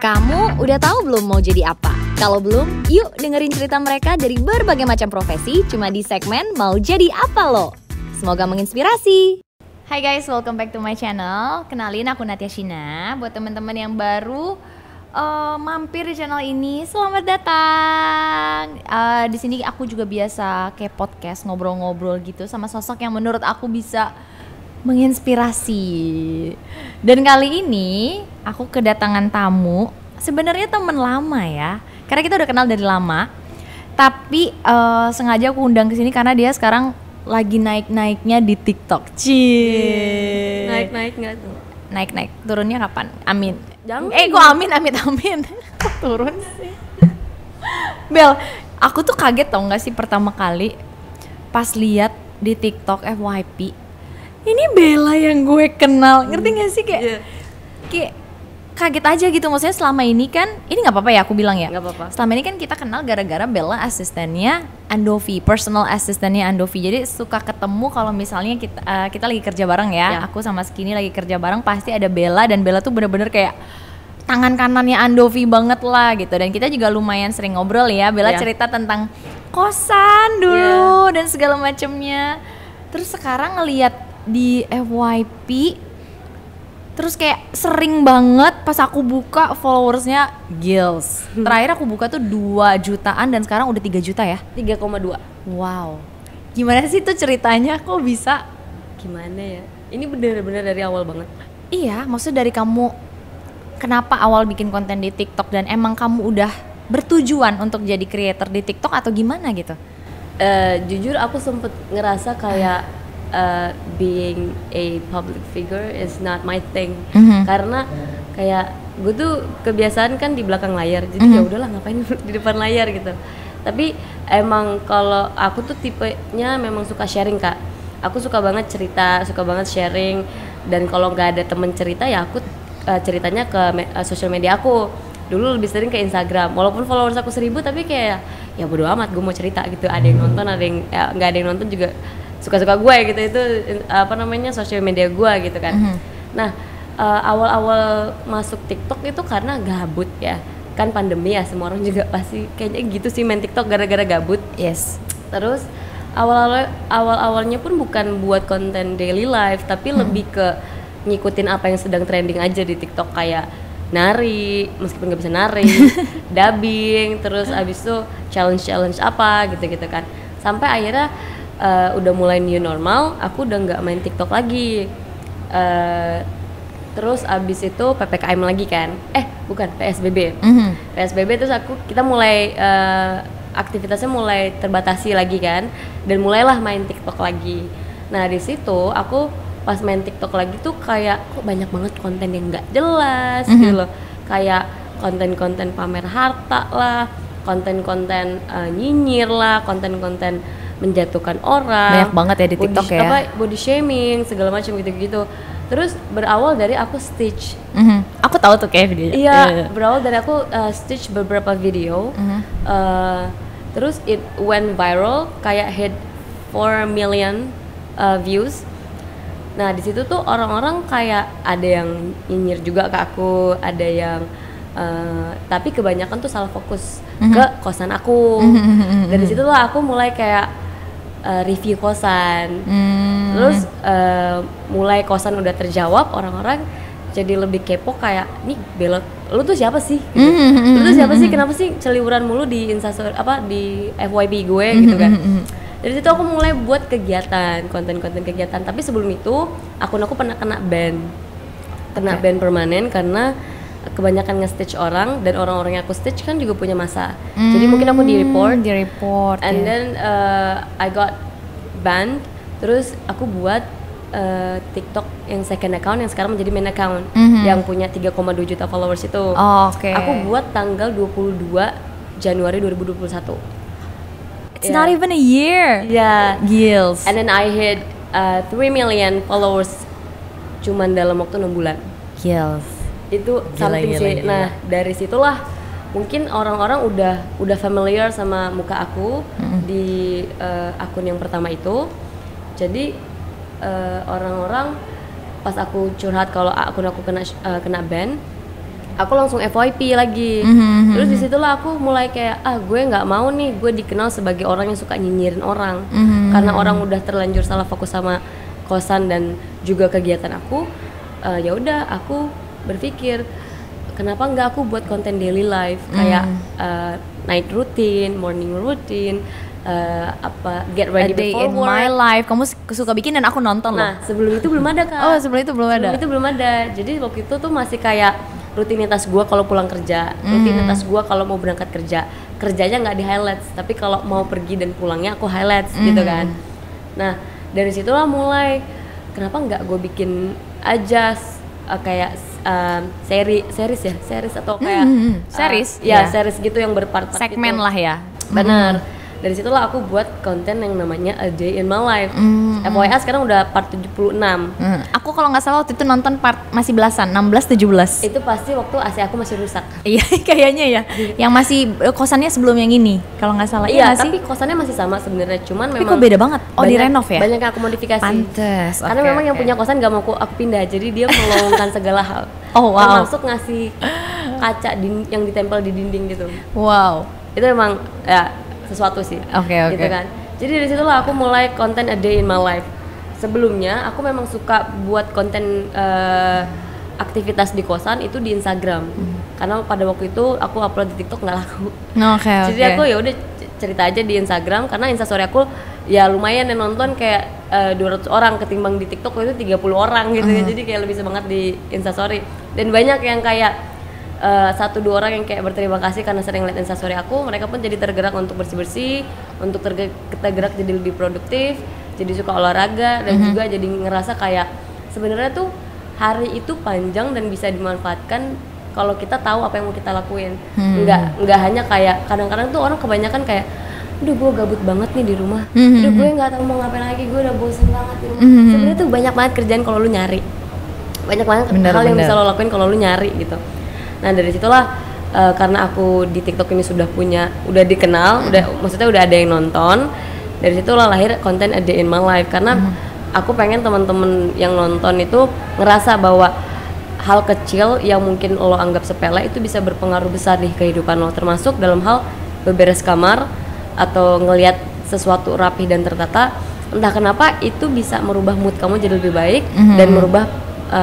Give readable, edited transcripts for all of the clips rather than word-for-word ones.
Kamu udah tahu belum mau jadi apa? Kalau belum, yuk dengerin cerita mereka dari berbagai macam profesi cuma di segmen Mau Jadi Apa Lo. Semoga menginspirasi. Hai guys, welcome back to my channel. Kenalin aku Natya Shina. Buat teman-teman yang baru mampir di channel ini, selamat datang. Di sini aku juga biasa kayak podcast ngobrol-ngobrol gitu sama sosok yang menurut aku bisa menginspirasi. Dan kali ini aku kedatangan tamu, sebenarnya teman lama ya, karena kita udah kenal dari lama. Tapi sengaja aku undang ke sini karena dia sekarang lagi naik-naiknya di TikTok. Naik-naik nggak tuh? Naik-naik, turunnya kapan? Amin. Jangan. Kok amin. Kok turun sih? Bel, aku tuh kaget tau gak sih pertama kali pas lihat di TikTok FYP. Ini Bella yang gue kenal, ngerti gak sih kayak kaget aja gitu. Maksudnya selama ini kan, ini nggak apa-apa ya aku bilang ya. Nggak apa-apa. Selama ini kan kita kenal gara-gara Bella asistennya Andovi, personal asistennya Andovi. Jadi suka ketemu kalau misalnya kita lagi kerja bareng ya. Aku sama Skinny lagi kerja bareng, pasti ada Bella, dan Bella tuh bener-bener kayak tangan kanannya Andovi banget lah gitu. Dan kita juga lumayan sering ngobrol ya. Bella cerita tentang kosan dulu dan segala macemnya. Terus sekarang ngelihat di FYP, terus kayak sering banget pas aku buka followersnya gils. Terakhir aku buka tuh 2 jutaan dan sekarang udah 3 juta ya? 3,2. Wow. Gimana sih tuh ceritanya, kok bisa? Gimana ya? Ini bener-bener dari awal banget. Iya, maksudnya dari kamu kenapa awal bikin konten di TikTok, dan emang kamu udah bertujuan untuk jadi creator di TikTok atau gimana gitu? Jujur aku sempet ngerasa kayak being a public figure is not my thing. Karena kayak gue tuh kebiasaan kan di belakang layar, jadi ya udahlah ngapain di depan layar gitu. Tapi emang kalau aku tuh tipenya memang suka sharing Kak. Aku suka banget cerita, suka banget sharing, dan kalau nggak ada temen cerita ya aku ceritanya ke sosial media aku. Dulu lebih sering ke Instagram, walaupun followers aku 1000, tapi kayak ya bodo amat, gue mau cerita gitu. Ada yang nonton, ada yang nggak ada yang nonton juga suka-suka gue gitu. Itu apa namanya, sosial media gue gitu kan. Nah awal-awal masuk TikTok itu karena gabut ya, kan pandemi ya, semua orang juga pasti kayaknya gitu sih main TikTok gara-gara gabut. Yes. Terus awal-awalnya pun bukan buat konten daily life, tapi lebih ke ngikutin apa yang sedang trending aja di TikTok, kayak nari meskipun nggak bisa nari, dubbing, terus abis itu challenge apa gitu kan. Sampai akhirnya udah mulai new normal, aku udah nggak main TikTok lagi. Terus abis itu PPKM lagi kan, bukan PSBB. PSBB terus kita mulai aktivitasnya mulai terbatasi lagi kan, dan mulailah main TikTok lagi. Nah di situ aku pas main TikTok lagi tuh kayak kok banyak banget konten yang nggak jelas gitu loh, kayak konten-konten pamer harta lah, konten-konten nyinyir lah, konten-konten menjatuhkan orang. Banyak banget ya di TikTok ya. Body shaming segala macam gitu-gitu. Terus berawal dari aku stitch. Aku tahu tuh kayak videonya. Iya, berawal dari aku stitch beberapa video. Terus it went viral, kayak hit 4 million views. Nah di situ tuh orang-orang kayak ada yang nyinyir juga ke aku, ada yang tapi kebanyakan tuh salah fokus ke kosan aku. Dari situ lah aku mulai kayak review kosan. Terus mulai kosan udah terjawab, orang-orang jadi lebih kepo, kayak nih Bella, lu tuh siapa sih? Gitu. Lu tuh siapa sih? Kenapa sih celiweran mulu di Instastory di FYP gue gitu kan? Dari situ aku mulai buat kegiatan, konten-konten kegiatan. Tapi sebelum itu akun aku pernah kena ban permanen karena kebanyakan nge-stitch orang, dan orang-orang yang aku stitch kan juga punya masa. Jadi mungkin aku di-report and then I got banned. Terus aku buat TikTok yang second account yang sekarang menjadi main account, yang punya 3,2 juta followers itu. Aku buat tanggal 22 Januari 2021. It's not even a year. Yeah. Gils. And then I hit 3 million followers cuman dalam waktu 6 bulan. Gils. Itu something sih. Nah dari situlah mungkin orang-orang udah familiar sama muka aku di akun yang pertama itu. Jadi orang-orang pas aku curhat kalau akun aku kena ban, aku langsung FYP lagi. Terus disitulah aku mulai kayak gue nggak mau nih gue dikenal sebagai orang yang suka nyinyirin orang, karena orang udah terlanjur salah fokus sama kosan dan juga kegiatan aku. Ya udah aku berpikir kenapa nggak aku buat konten daily life kayak night routine, morning routine, get ready A day before in work. my life. Kamu suka bikin dan aku nonton loh. Nah sebelum itu belum ada Kak. Oh sebelum itu belum ada. Sebelum itu belum ada. Jadi waktu itu tuh masih kayak rutinitas gua kalau pulang kerja, rutinitas gua kalau mau berangkat kerja. Kerjanya nggak di highlights, tapi kalau mau pergi dan pulangnya aku highlights gitu kan. Nah dari situlah mulai kenapa nggak gue bikin aja kayak series atau kayak series series gitu yang berpart-part segmen gitu. lah ya. Benar. Dari situlah aku buat konten yang namanya A Day in My Life. FYI sekarang udah part 76. Aku kalau nggak salah waktu itu nonton part masih belasan, 16, 17. Itu pasti waktu AC aku masih rusak. Iya kayaknya ya. Yang masih kosannya sebelum yang ini kalau nggak salah. Iya tapi kosannya masih sama sebenarnya. Cuman tapi memang kok beda banget. Oh direnov ya? Banyak yang aku modifikasi. Pantes. Karena memang yang punya kosan nggak mau aku pindah. Jadi dia melowongkan segala hal. Oh wow. Termasuk ngasih kaca yang ditempel di dinding gitu. Wow. Itu emang ya sesuatu sih. Oke. Gitu kan. Jadi dari situlah aku mulai konten A Day in My Life. Sebelumnya aku memang suka buat konten aktivitas di kosan itu di Instagram. Karena pada waktu itu aku upload di TikTok nggak laku. Oke. Jadi aku ya udah cerita aja di Instagram karena Instastory aku ya lumayan yang nonton kayak 200 orang ketimbang di TikTok itu 30 orang gitu ya. Jadi kayak lebih semangat di Instastory. Dan banyak yang kayak 1-2 orang yang kayak berterima kasih karena sering lihat Instastory aku, mereka pun jadi tergerak untuk bersih-bersih, untuk tergerak jadi lebih produktif, jadi suka olahraga dan juga jadi ngerasa kayak sebenarnya tuh hari itu panjang dan bisa dimanfaatkan kalau kita tahu apa yang mau kita lakuin. Nggak hanya kayak kadang-kadang tuh orang kebanyakan kayak aduh gue gabut banget nih di rumah, aduh gue nggak tahu mau ngapain lagi, gue udah bosen banget di rumah. Sebenarnya tuh banyak banget kerjaan kalau lu nyari, banyak banget hal yang bisa lo lakuin kalau lu nyari gitu. Nah dari situlah karena aku di TikTok ini udah dikenal, maksudnya udah ada yang nonton. Dari situlah lahir konten A Day in My Life karena aku pengen teman-teman yang nonton itu ngerasa bahwa hal kecil yang mungkin lo anggap sepele itu bisa berpengaruh besar di kehidupan lo, termasuk dalam hal beberes kamar atau ngelihat sesuatu rapih dan tertata. Entah kenapa itu bisa merubah mood kamu jadi lebih baik dan merubah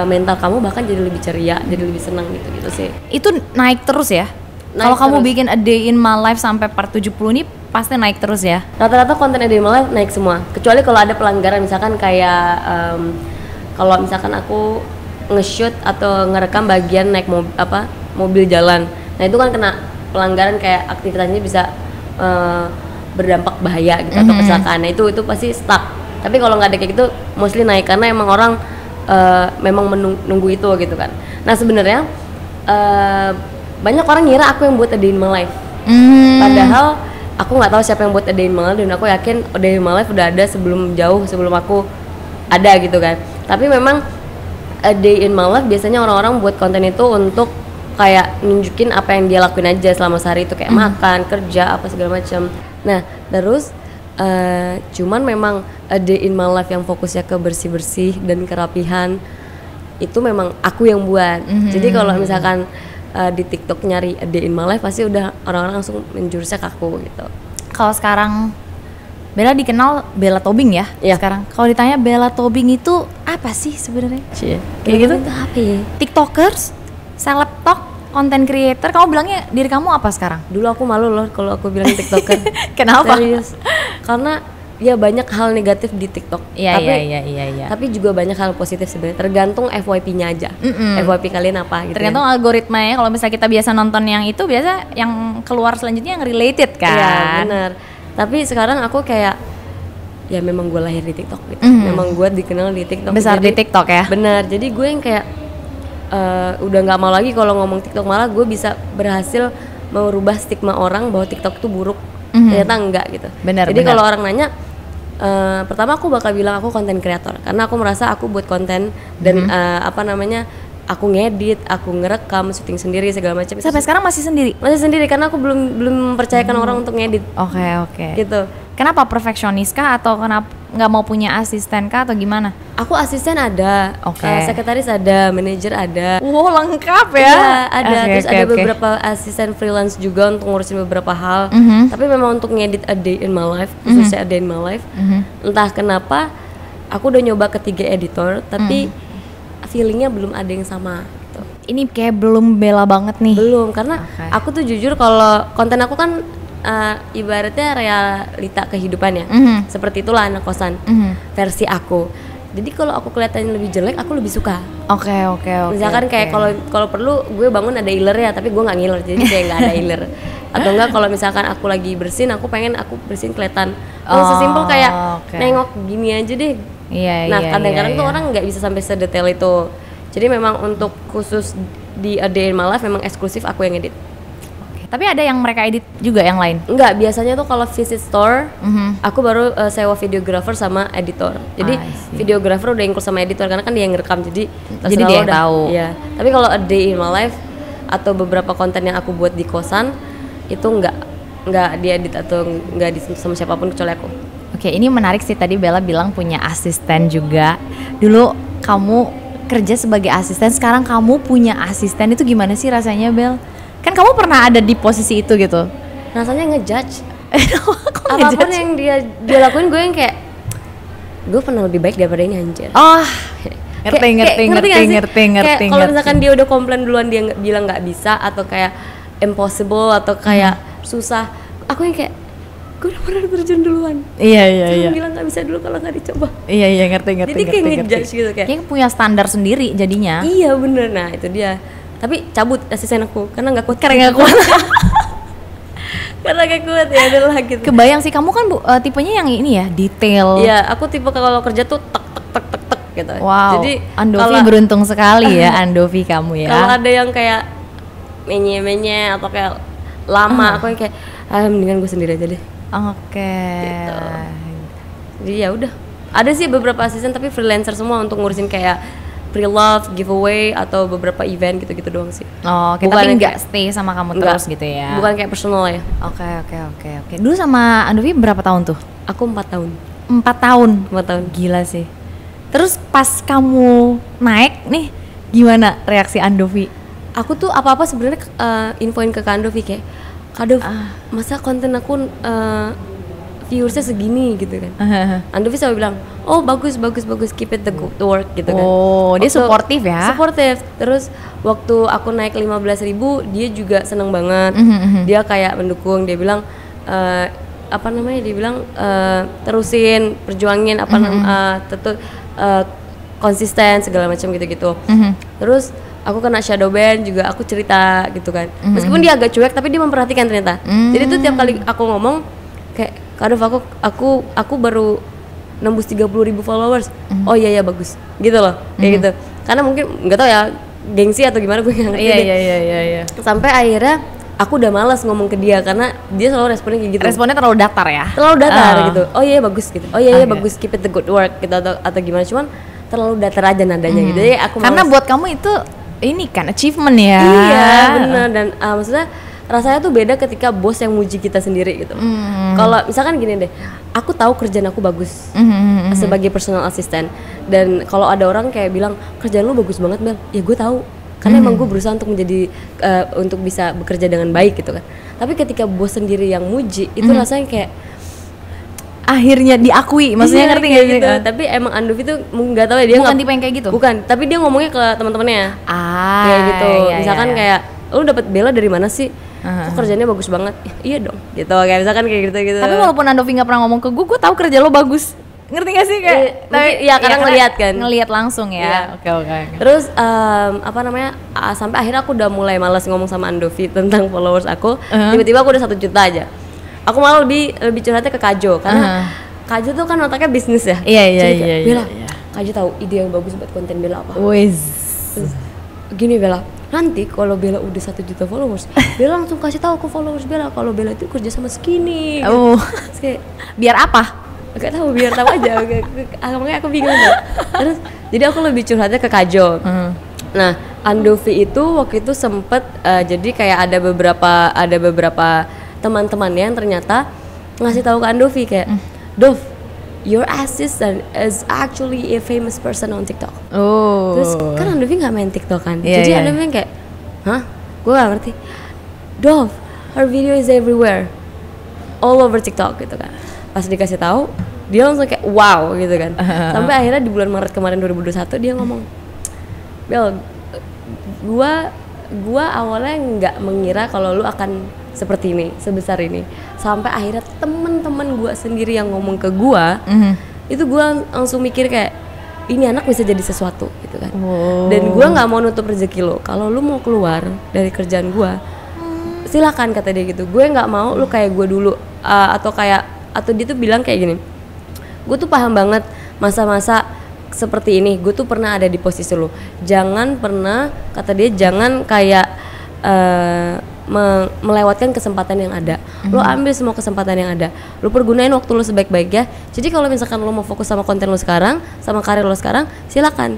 mental kamu bahkan jadi lebih ceria, jadi lebih senang gitu sih. Itu naik terus ya? Kalau kamu bikin A Day in My Life sampai part 70 ini pasti naik terus ya? Rata-rata konten A Day in My Life naik semua. Kecuali kalau ada pelanggaran misalkan kayak kalau misalkan aku nge-shoot atau ngerekam bagian naik mobil jalan. Nah, itu kan kena pelanggaran kayak aktivitasnya bisa berdampak bahaya gitu atau kecelakaan. Nah, itu pasti stuck. Tapi kalau nggak ada kayak gitu mostly naik karena emang orang memang menunggu itu gitu kan. Nah sebenarnya banyak orang ngira aku yang buat A Day in My Life. Padahal aku nggak tahu siapa yang buat A Day in My Life dan aku yakin A Day in My Life udah ada sebelum aku ada gitu kan. Tapi memang A Day in My Life biasanya orang-orang buat konten itu untuk kayak nunjukin apa yang dia lakuin aja selama sehari itu kayak makan, kerja, apa segala macam. Nah terus cuman memang A Day in My Life yang fokusnya ke bersih-bersih dan kerapihan itu memang aku yang buat. Jadi kalau misalkan di TikTok nyari A Day in My Life pasti udah orang-orang langsung menjurusnya ke aku gitu. Kalau sekarang Bella dikenal Bella Tobing ya? Iya. Sekarang kalau ditanya Bella Tobing itu apa sih sebenarnya? Kayak gitu? Itu apa ya? TikTokers, seleb-tok, content creator, kamu bilangnya diri kamu apa sekarang? Dulu aku malu loh kalau aku bilang TikToker. Kenapa? Serius. Karena ya banyak hal negatif di TikTok. Iya. Tapi juga banyak hal positif sebenarnya. Tergantung FYP-nya aja. FYP kalian apa gitu. Tergantung algoritmanya. Kalau misalnya kita biasa nonton yang itu, biasa yang keluar selanjutnya yang related kan. Iya, benar. Tapi sekarang aku kayak ya memang gue lahir di TikTok gitu. Memang gue dikenal di TikTok. Besar jadi, di TikTok ya. Benar. Jadi gue yang kayak udah nggak mau lagi kalau ngomong TikTok, malah gue bisa berhasil merubah stigma orang bahwa TikTok tuh buruk. Ternyata enggak gitu. Benar. Jadi kalau orang nanya, pertama aku bakal bilang aku konten kreator karena aku merasa aku buat konten dan aku ngedit, aku ngerekam, syuting sendiri segala macam. Sampai sekarang masih sendiri? Masih sendiri karena aku belum mempercayakan orang untuk ngedit. Oke. Gitu. Kenapa perfeksionis kah atau nggak mau punya asisten kah atau gimana? Aku asisten ada, sekretaris ada, manajer ada. Wow, lengkap ya? Iya, ada. Terus ada beberapa asisten freelance juga untuk ngurusin beberapa hal. Tapi memang untuk ngedit A Day in My Life, khususnya A Day in My Life, entah kenapa aku udah nyoba ketiga editor, tapi feelingnya belum ada yang sama. Gitu. Ini kayak belum Bella banget nih. Belum, karena aku tuh jujur kalau konten aku kan ibaratnya realita kehidupan ya, seperti itulah anak kosan versi aku. Jadi kalau aku kelihatannya lebih jelek, aku lebih suka. Oke. Misalkan kayak kalau perlu gue bangun ada iler ya, tapi gue nggak ngiler, jadi kayak nggak ada iler. Atau enggak kalau misalkan aku lagi bersin, aku pengen aku bersin kelihatan. Sesimpel kayak nengok gini aja deh. Nah kadang-kadang tuh orang nggak bisa sampai sedetail itu. Jadi memang untuk khusus di A Day in My Life memang eksklusif aku yang edit. Tapi ada yang mereka edit juga yang lain? Enggak, biasanya tuh kalau visit store, aku baru sewa videographer sama editor. Jadi videographer udah include sama editor karena kan dia yang ngerekam, jadi dia yang tahu. Iya. Tapi kalau A Day in My Life atau beberapa konten yang aku buat di kosan itu enggak diedit atau enggak sama siapapun kecuali aku. Oke, ini menarik sih, tadi Bella bilang punya asisten juga. Dulu kamu kerja sebagai asisten, sekarang kamu punya asisten, itu gimana sih rasanya, Bel? Kan kamu pernah ada di posisi itu gitu. Rasanya ngejudge. Apapun yang dia lakuin, gue yang kayak gue pernah lebih baik daripada ini, anjir. Oh, ngerti. Kalau misalkan dia udah komplain duluan, dia bilang nggak bisa atau kayak impossible atau kayak susah, aku yang kayak gue udah pernah terjun duluan. Iya. Bilang nggak bisa dulu kalau nggak dicoba. Iya, ngerti. Jadi kayak ngejudge gitu kayak punya standar sendiri jadinya. Iya bener, nah itu dia. Tapi cabut asisten aku karena nggak kuat. Karena nggak kuat. Karena gak kuat ya adalah gitu. Kebayang sih, kamu kan tipenya yang ini ya, detail. Iya, aku tipe kalau kerja tuh tek gitu. Wow. Jadi Andovi beruntung sekali ya, Andovi kamu ya. Kalau ada yang kayak menye atau kayak lama, aku yang kayak mendingan gue sendiri aja deh. Oke. Gitu. Jadi ya udah. Ada sih beberapa asisten tapi freelancer semua untuk ngurusin kayak pre-love, giveaway atau beberapa event gitu-gitu doang sih. Oh, tapi nggak stay sama kamu terus gitu ya? Bukan kayak personal ya. Oke. Dulu sama Andovi berapa tahun tuh? Aku 4 tahun. 4 tahun? 4 tahun. Gila sih. Terus pas kamu naik nih, gimana reaksi Andovi? Aku tuh apa-apa sebenarnya infoin ke Kak Andovi kayak, Kak Dov, masa konten aku viewersnya segini gitu kan. Andovi selalu bilang, oh bagus, keep it the good work gitu kan. Oh, dia suportif ya? Suportif. Terus waktu aku naik 15.000, dia juga seneng banget. Dia kayak mendukung, dia bilang dia bilang terusin, perjuangin konsisten segala macam gitu-gitu. Terus aku kena shadow ban juga, aku cerita gitu kan. Meskipun dia agak cuek tapi dia memperhatikan ternyata. Jadi tuh tiap kali aku ngomong kayak, Kak Dov, aku baru nembus 30.000 followers. Oh iya bagus. Gitu loh. Kayak gitu. Karena mungkin enggak tahu ya, gengsi atau gimana gue enggak ngerti. Iya. Sampai akhirnya aku udah malas ngomong ke dia karena dia selalu responnya kayak gitu. Responnya terlalu datar ya? Terlalu datar gitu. Oh iya bagus gitu. Oh iya bagus, keep it the good work gitu atau gimana, cuman terlalu datar aja nadanya gitu. Jadi aku karena buat kamu itu ini kan achievement ya. Iya, benar. Dan maksudnya rasanya tuh beda ketika bos yang muji kita sendiri gitu. Kalau misalkan gini deh, aku tahu kerjaan aku bagus sebagai personal assistant, dan kalau ada orang kayak bilang kerjaan lu bagus banget Bel, ya gue tahu karena emang gue berusaha untuk menjadi untuk bisa bekerja dengan baik gitu kan. Tapi ketika bos sendiri yang muji, itu rasanya kayak akhirnya diakui, maksudnya ngerti nggak gitu. Tapi emang Andovi tuh nggak tahu ya, dia bukan tipe yang kayak gitu. Bukan, tapi dia ngomongnya ke teman-temannya. Kayak gitu. Misalkan kayak, lu dapat Bella dari mana sih? Kok kerjanya bagus banget? Iya dong, gitu. Kayak misalkan kayak gitu. Tapi walaupun Andovi nggak pernah ngomong ke gue tahu kerja lo bagus. Ngerti gak sih kayak? Tapi ya karena ngelihat kan. Ngelihat langsung ya. Oke. Terus sampai akhirnya aku udah mulai malas ngomong sama Andovi tentang followers aku. Tiba-tiba aku udah 1 juta aja. Aku malah lebih curhatnya ke Kajo karena Kajo tuh kan otaknya bisnis ya. Iya. Bella, Kajo tahu ide yang bagus buat konten Bella apa? Terus, gini Bella, nanti kalau Bella udah 1 juta followers, Bella langsung kasih tahu ke followers Bella kalau Bella itu kerja sama Skinny. Kayak, biar apa? Gak tahu, biar tahu aja. Makanya aku bingung deh. Terus jadi aku lebih curhatnya ke Kajo. Nah, Andovi itu waktu itu sempet jadi kayak ada beberapa teman-temannya yang ternyata ngasih tahu ke Andovi kayak, Dov, your assistant is actually a famous person on TikTok. Oh. Terus kan Andovi nggak main TikTok kan, Yeah, jadi yeah. Andovi kayak, hah? Gue gak ngerti. Dov, her video is everywhere, all over TikTok gitu kan. Pas dikasih tahu, dia langsung kayak wow gitu kan. Sampai akhirnya di bulan Maret kemarin 2021 dia ngomong, Bel, gua awalnya nggak mengira kalau lu akan seperti ini, sebesar ini. Sampai akhirnya temen-temen gua sendiri yang ngomong ke gua, itu gua langsung mikir kayak, ini anak bisa jadi sesuatu gitu kan. Dan gua nggak mau nutup rezeki lo. Kalau lu mau keluar dari kerjaan gua, silakan, kata dia gitu. Gue nggak mau lu kayak gua dulu, atau dia tuh bilang kayak gini. Gue tuh paham banget masa-masa seperti ini. Gue tuh pernah ada di posisi lu. Jangan pernah, kata dia, jangan kayak melewatkan kesempatan yang ada. Lo ambil semua kesempatan yang ada, lo pergunain waktu lo sebaik-baiknya. Jadi kalau misalkan lo mau fokus sama konten lo sekarang, sama karir lo sekarang, silakan.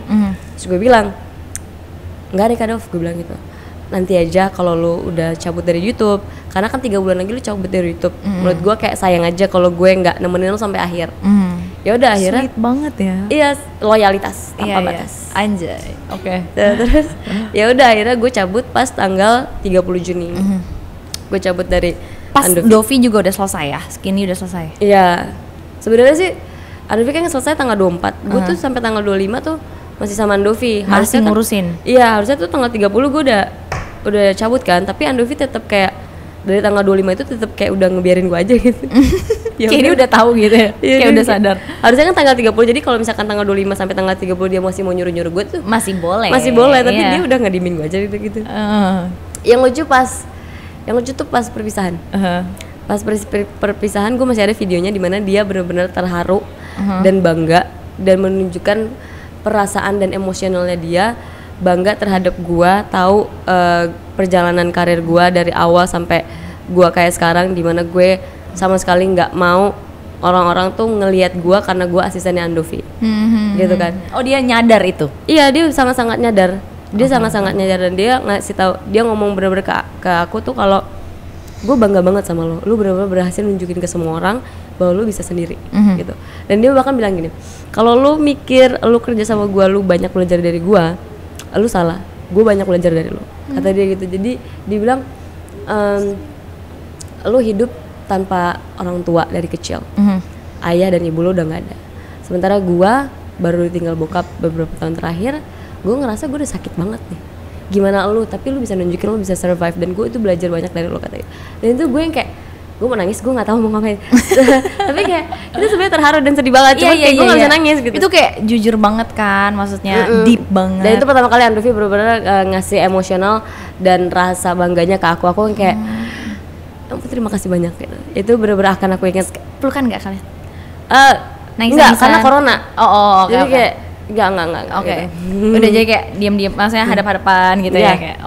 Terus gue bilang, nggak nih Kak Dov, gue bilang gitu, nanti aja kalau lo udah cabut dari YouTube, karena kan 3 bulan lagi lo cabut dari YouTube. Menurut gue kayak sayang aja kalau gue nggak nemenin lo sampai akhir. Ya udah akhirnya Sweet banget ya. Iya, loyalitas tanpa batas. Anjay. Oke. Terus ya udah akhirnya gue cabut pas tanggal 30 Juni. Gue cabut dari Pas Andovi. Dovi juga udah selesai ya, Skinny udah selesai. Iya. Sebenarnya sih Andovi kan selesai tanggal 24. Gue tuh sampai tanggal 25 tuh masih sama Andovi. Masih Harusnya ngurusin. Iya, harusnya tuh tanggal 30 gue udah cabut kan, tapi Andovi tetap kayak dari tanggal 25 itu tetap kayak udah ngebiarin gue aja gitu. Ya Kayak dia udah tahu gitu ya. Iya, Kayak udah sadar. Harusnya kan tanggal 30. Jadi kalau misalkan tanggal 25 sampai tanggal 30 dia masih mau nyuruh-nyuruh gue tuh Masih boleh. masih boleh, tapi Iya. dia udah ngedimin gue aja gitu. Uh, Yang lucu tuh pas perpisahan. Pas perpisahan gue masih ada videonya di mana dia benar-benar terharu dan bangga dan menunjukkan perasaan dan emosionalnya dia, bangga terhadap gue, tahu perjalanan karir gue dari awal sampai gue kayak sekarang, di mana gue sama sekali nggak mau orang-orang tuh ngelihat gue karena gue asistennya Andovi, gitu kan. Oh, dia nyadar itu. Iya, dia sangat-sangat nyadar. Dia sangat-sangat nyadar dan dia ngasih tahu, dia ngomong bener-bener ke aku tuh kalau gue bangga banget sama lo. Lu bener-bener berhasil nunjukin ke semua orang bahwa lu bisa sendiri, gitu. Dan dia bahkan bilang gini, kalau lu mikir lu kerja sama gue, lu banyak belajar dari gue, lu salah. Gue banyak belajar dari lo, kata dia gitu. Jadi dia bilang, lu hidup tanpa orang tua dari kecil. Ayah dan ibu lu udah nggak ada. Sementara gue baru ditinggal bokap beberapa tahun terakhir. Gue ngerasa gue udah sakit banget nih. Gimana lu, tapi lu bisa nunjukin lu bisa survive, dan gue itu belajar banyak dari lu, katanya. Dan itu gue yang kayak, gue mau nangis, gue nggak tahu mau ngapain. Tapi kayak itu sebenarnya terharu dan sedih banget. Cuma kayak gue nggak bisa nangis gitu. Itu kayak jujur banget kan, maksudnya deep banget. Dan itu pertama kali Andovi bener-bener ngasih emosional dan rasa bangganya ke aku. Aku yang kayak, ampun, terima kasih banyak gitu. Itu bener-bener akan aku ingat. Pelukan nggak kalian? Enggak, karena corona. Oke. Jadi kayak enggak. Oke. Gitu. Udah jadi kayak diam-diam, maksudnya hadap-hadapan gitu ya kayak.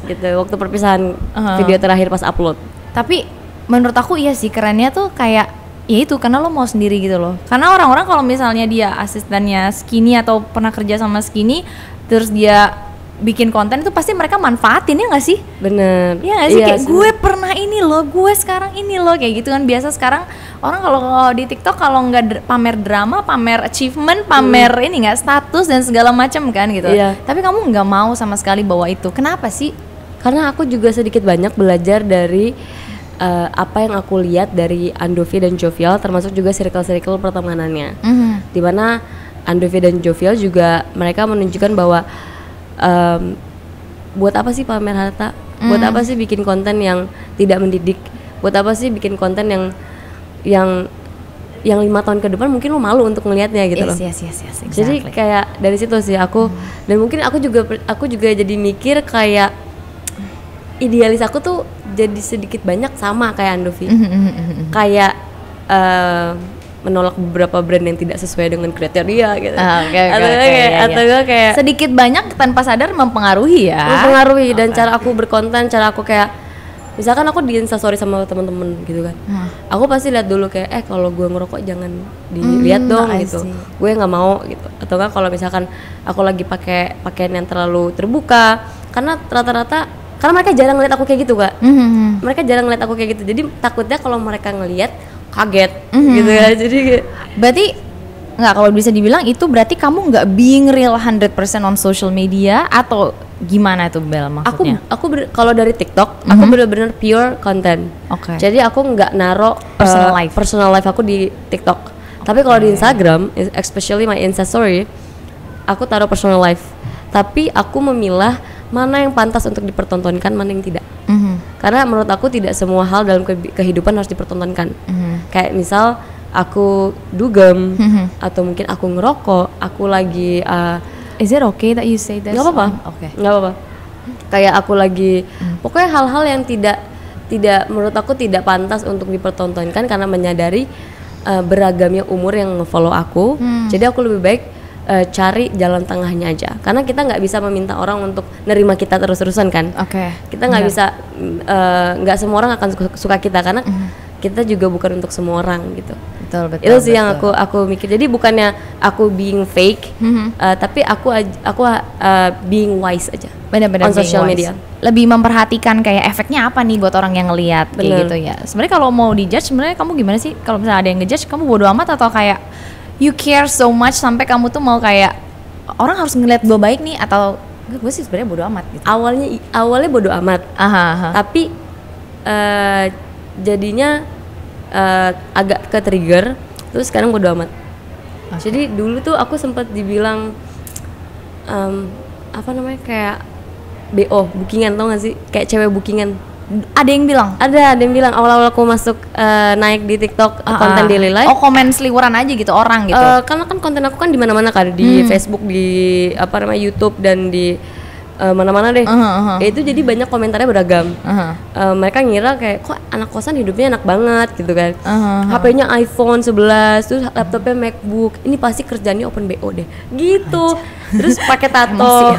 Gitu. Waktu perpisahan video terakhir pas upload. Tapi menurut aku iya sih, kerennya tuh kayak ya itu karena lo mau sendiri gitu loh. Karena orang-orang kalau misalnya dia asistennya Skinny atau pernah kerja sama Skinny terus dia bikin konten, itu pasti mereka manfaatin, ya nggak sih? Bener. Iya nggak sih, kayak gue pernah ini loh, gue sekarang ini loh, kayak gitu kan. Biasa sekarang orang kalau di TikTok kalau nggak pamer drama, pamer achievement, pamer ini nggak status dan segala macam kan gitu. Iya. Tapi kamu nggak mau sama sekali bawa itu. Kenapa sih? Karena aku juga sedikit banyak belajar dari apa yang aku lihat dari Andovi dan Jovial, termasuk juga circle-circle pertemanannya. Dimana Andovi dan Jovial juga mereka menunjukkan bahwa buat apa sih pamer harta? Buat apa sih bikin konten yang tidak mendidik? Buat apa sih bikin konten yang 5 tahun ke depan mungkin lo malu untuk ngelihatnya gitu loh. Yes, exactly. Jadi kayak dari situ sih aku dan mungkin aku juga jadi mikir kayak idealis aku tuh jadi sedikit banyak sama kayak Andovi. Kayak menolak beberapa brand yang tidak sesuai dengan kriteria gitu. Atau kayak sedikit banyak tanpa sadar mempengaruhi ya. Mempengaruhi dan cara aku berkonten, cara aku kayak misalkan aku di Instastory sama teman-teman gitu kan. Aku pasti lihat dulu kayak kalau gue ngerokok jangan dilihat dong gitu. Gue nggak mau gitu. Atau enggak kalau misalkan aku lagi pakai pakaian yang terlalu terbuka, karena rata-rata karena mereka jarang ngeliat aku kayak gitu, Kak. Mereka jarang ngeliat aku kayak gitu. Jadi takutnya kalau mereka ngeliat kaget gitu ya. Jadi berarti nggak, kalau bisa dibilang itu berarti kamu nggak being real 100% on social media atau gimana tuh Bel maksudnya? Aku kalau dari TikTok aku bener-bener pure content. Jadi aku nggak naro personal life aku di TikTok. Tapi kalau di Instagram, especially my Insta story, aku taruh personal life. Tapi aku memilah mana yang pantas untuk dipertontonkan, mana yang tidak. Karena menurut aku tidak semua hal dalam kehidupan harus dipertontonkan. Kayak misal aku dugem, atau mungkin aku ngerokok, aku lagi is it okay that you say this? Nggak apa-apa. Nggak apa-apa. Kayak aku lagi pokoknya hal-hal yang tidak menurut aku tidak pantas untuk dipertontonkan karena menyadari beragamnya umur yang nge-follow aku. Jadi aku lebih baik cari jalan tengahnya aja, karena kita nggak bisa meminta orang untuk nerima kita terus-terusan kan. Kita nggak bisa, nggak semua orang akan suka kita karena kita juga bukan untuk semua orang gitu. Betul, itu sih yang aku mikir. Jadi bukannya aku being fake, tapi aku being wise aja. Benar-benar on social media. Lebih memperhatikan kayak efeknya apa nih buat orang yang ngelihat kayak gitu ya. Sebenarnya kalau mau dijudge, sebenarnya kamu gimana sih? Kalau misalnya ada yang ngejudge, kamu bodo amat atau kayak you care so much sampai kamu tuh mau kayak orang harus ngeliat gue baik nih, atau gue sih sebenarnya bodo amat gitu. Awalnya bodo amat. Tapi jadinya agak ke trigger, terus sekarang bodo amat. Jadi dulu tuh aku sempat dibilang apa namanya, kayak BO, bookingan, tau gak sih? Kayak cewek bookingan. Ada yang bilang? Ada yang bilang awal-awal aku masuk naik di TikTok konten daily life. Oh, komen seliweran aja gitu orang gitu. Karena kan konten aku kan di mana-mana kan, di Facebook, di YouTube dan di mana-mana deh. Itu jadi banyak komentarnya beragam. Mereka ngira kayak kok anak kosan hidupnya enak banget gitu kan. HP-nya iPhone 11, terus laptopnya MacBook. Ini pasti kerjanya open BO deh. Gitu. Terus pakai tato.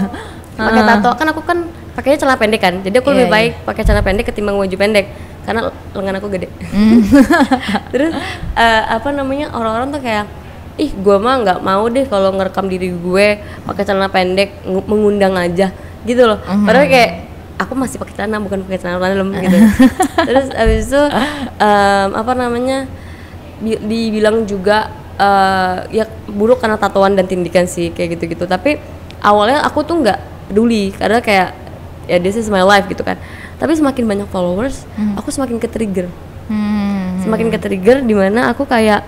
Pakai tato, kan aku kan pakainya celana pendek kan, jadi aku lebih baik pakai celana pendek ketimbang baju pendek karena lengan aku gede. Terus apa namanya, orang-orang tuh kayak, ih gue mah nggak mau deh kalau ngerekam diri gue pakai celana pendek, mengundang aja gitu loh. Padahal kayak aku masih pakai celana, bukan pakai celana dalam gitu. Terus abis itu apa namanya, dibilang juga ya buruk karena tatoan dan tindikan sih kayak gitu-gitu. Tapi awalnya aku tuh nggak peduli karena kayak ya this is my life gitu kan. Tapi semakin banyak followers, aku semakin ke-trigger. Semakin ke-trigger dimana aku kayak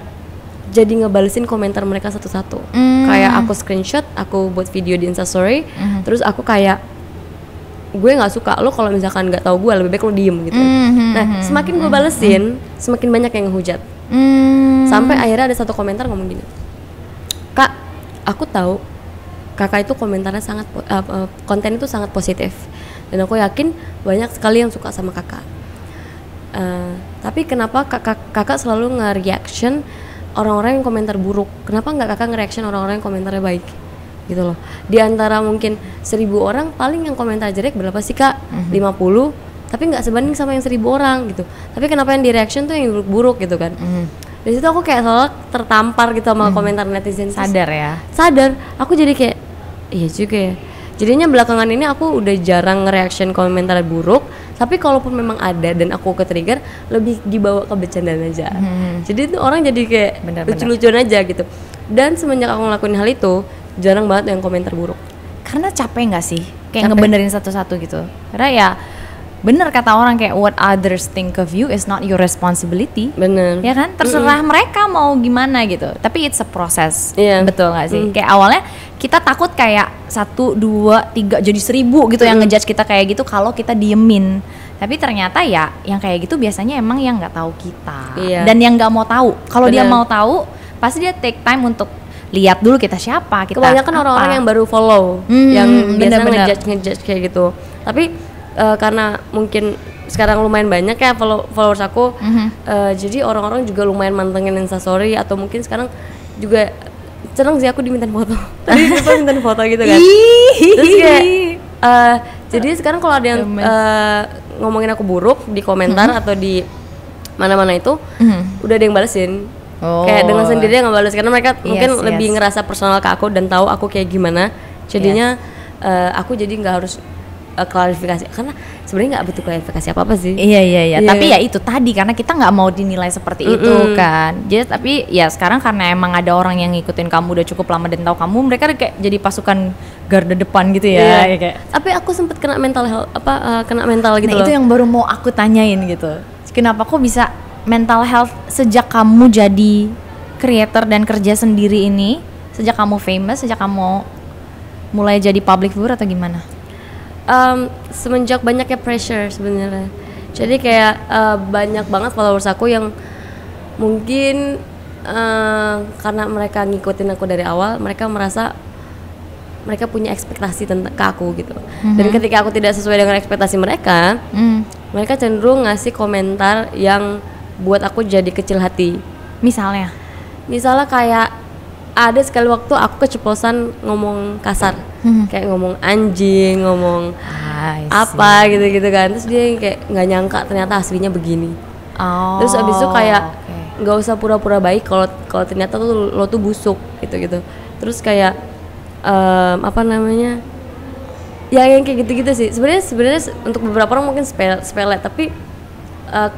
jadi ngebalesin komentar mereka satu-satu. Kayak aku screenshot, aku buat video di Instastory, terus aku kayak gue nggak suka lo kalau misalkan nggak tahu gue, lebih baik lo diem gitu. Nah semakin gue balesin, semakin banyak yang ngehujat. Sampai akhirnya ada satu komentar ngomong gini, Kak, aku tahu kakak itu komentarnya sangat konten itu sangat positif dan aku yakin banyak sekali yang suka sama kakak. Tapi kenapa kakak selalu nge-reaction orang-orang yang komentar buruk? Kenapa nggak kakak nge-reaction orang-orang yang komentarnya baik? Gitu loh. Di antara mungkin 1000 orang paling yang komentar jelek berapa sih kak? 50, tapi nggak sebanding sama yang 1000 orang gitu. Tapi kenapa yang di-reaction tuh yang buruk-buruk gitu kan? Dari situ aku kayak selalu tertampar gitu sama komentar netizen. Sadar ya? Sadar. Aku jadi kayak iya juga ya. Jadinya belakangan ini aku udah jarang nge-reaction komentar buruk. Tapi kalaupun memang ada dan aku ke-trigger, lebih dibawa ke bercandaan aja. Jadi tuh orang jadi kayak lucu-lucuan aja gitu. Dan semenjak aku ngelakuin hal itu, jarang banget yang komentar buruk. Karena capek nggak sih? Kayak ngebenerin satu-satu gitu. Karena ya bener kata orang kayak what others think of you is not your responsibility. Bener. Ya kan? Terserah mereka mau gimana gitu. Tapi it's a process. Betul nggak sih? Kayak awalnya kita takut kayak 1, 2, 3 jadi 1000 gitu yang ngejudge kita kayak gitu kalau kita diemin. Tapi ternyata ya yang kayak gitu biasanya emang yang nggak tahu kita. Dan yang nggak mau tahu. Kalau dia mau tahu, pasti dia take time untuk lihat dulu kita siapa, kita kebanyakan orang-orang yang baru follow, yang biasa ngejudge kayak gitu. Tapi karena mungkin sekarang lumayan banyak ya followers aku, jadi orang-orang juga lumayan mantengin Instastory, atau mungkin sekarang juga seneng sih aku dimintain foto. Tadi dia mintain foto gitu kan. Terus kayak jadi sekarang kalau ada yang ngomongin aku buruk di komentar atau di mana-mana itu, udah ada yang balesin. Kayak dengan sendirinya nggak balas karena mereka mungkin lebih ngerasa personal ke aku dan tahu aku kayak gimana. Jadinya aku jadi nggak harus klarifikasi, karena sebenarnya nggak butuh klarifikasi apa sih. Iya. Tapi ya itu tadi karena kita nggak mau dinilai seperti itu kan. Jadi tapi ya sekarang karena emang ada orang yang ngikutin kamu udah cukup lama dan tahu kamu, mereka kayak jadi pasukan garda depan gitu ya. Kayak. Tapi aku sempet kena mental health kena mental gitu loh. Itu yang baru mau aku tanyain gitu. Kenapa kok bisa mental health sejak kamu jadi creator dan kerja sendiri ini? Sejak kamu famous, sejak kamu mulai jadi public figure atau gimana? Semenjak banyaknya pressure sebenarnya. Jadi kayak banyak banget followers aku yang mungkin karena mereka ngikutin aku dari awal, mereka merasa mereka punya ekspektasi tentang ke aku gitu. Dan ketika aku tidak sesuai dengan ekspektasi mereka, mereka cenderung ngasih komentar yang buat aku jadi kecil hati. Misalnya kayak ada sekali waktu aku keceplosan ngomong kasar, kayak ngomong anjing, ngomong apa gitu kan. Terus dia kayak nggak nyangka ternyata aslinya begini. Terus abis itu kayak nggak usah pura-pura baik kalau ternyata tuh lo tuh busuk gitu. Terus kayak apa namanya? Ya yang kayak gitu-gitu sih. Sebenarnya untuk beberapa orang mungkin sepele tapi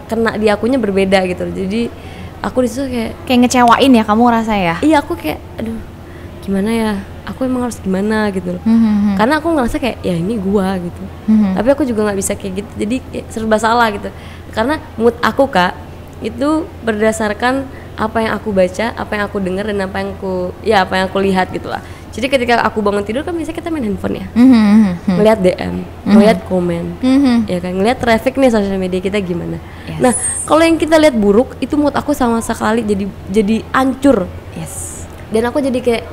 kena di akunya berbeda gitu. Jadi aku disitu kayak ngecewain ya kamu rasa ya? Iya, aku kayak aduh gimana ya, aku emang harus gimana gitu loh. Karena aku ngerasa kayak ya ini gua gitu. Tapi aku juga nggak bisa kayak gitu, jadi serba salah gitu. Karena mood aku Kak itu berdasarkan apa yang aku baca, apa yang aku dengar dan apa yang aku lihat gitu lah. Jadi ketika aku bangun tidur kan biasanya kita main handphone ya, ngeliat DM, ngeliat komen, ya kan, ngeliat traffic nih sosial media kita gimana. Nah kalau yang kita lihat buruk itu mood aku sama sekali jadi hancur. Dan aku jadi kayak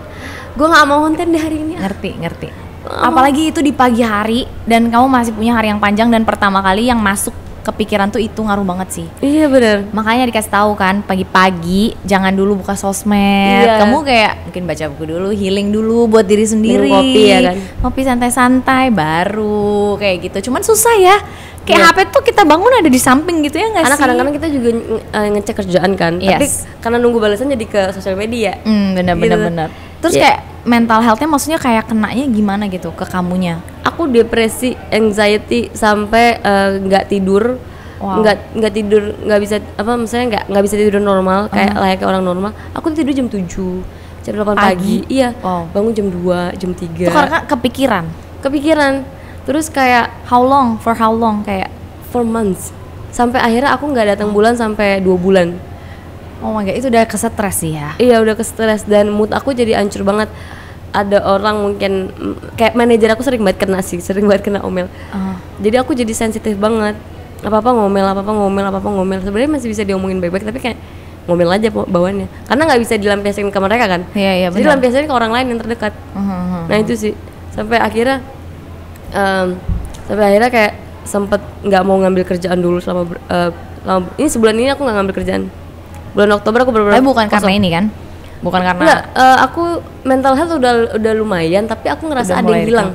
gue nggak mau konten di hari ini. Ngerti. Apalagi itu di pagi hari dan kamu masih punya hari yang panjang dan pertama kali yang masuk kepikiran tuh itu ngaruh banget sih. Iya benar. Makanya dikasih tahu kan pagi-pagi jangan dulu buka sosmed. Kamu kayak mungkin baca buku dulu, healing dulu buat diri sendiri. Kopi ya kan. Kopi santai-santai baru kayak gitu. Cuman susah ya. Kayak HP tuh kita bangun ada di samping gitu ya nggak sih? Karena kadang-kadang kita juga ngecek kerjaan kan. Tapi karena nunggu balasan jadi ke sosial media. Benar. Terus kayak mental health-nya maksudnya kayak kenanya gimana gitu ke kamunya? Aku depresi, anxiety sampai nggak tidur, nggak tidur, nggak bisa misalnya nggak bisa tidur normal kayak layaknya orang normal. Aku tidur jam 7, jam 8 pagi. Iya. Bangun jam 2, jam 3. Itu karena kepikiran. Terus kayak for how long kayak 4 months. Sampai akhirnya aku nggak datang bulan sampai 2 bulan. Oh my god, itu udah kesetres sih ya? Iya udah kesetres dan mood aku jadi hancur banget. Ada orang mungkin kayak manajer aku sering banget kena omel. Jadi aku jadi sensitif banget. Apa-apa ngomel. Sebenarnya masih bisa diomongin baik-baik tapi kayak ngomel aja bawaannya. Karena nggak bisa dilampiasin ke mereka kan. Iya jadi dilampiasin ke orang lain yang terdekat. Nah itu sih sampai akhirnya kayak sempet nggak mau ngambil kerjaan dulu selama ini sebulan ini aku nggak ngambil kerjaan. Bulan Oktober aku bener-bener bukan karena ini kan? Bukan karena enggak, aku mental health udah lumayan tapi aku ngerasa ada yang hilang.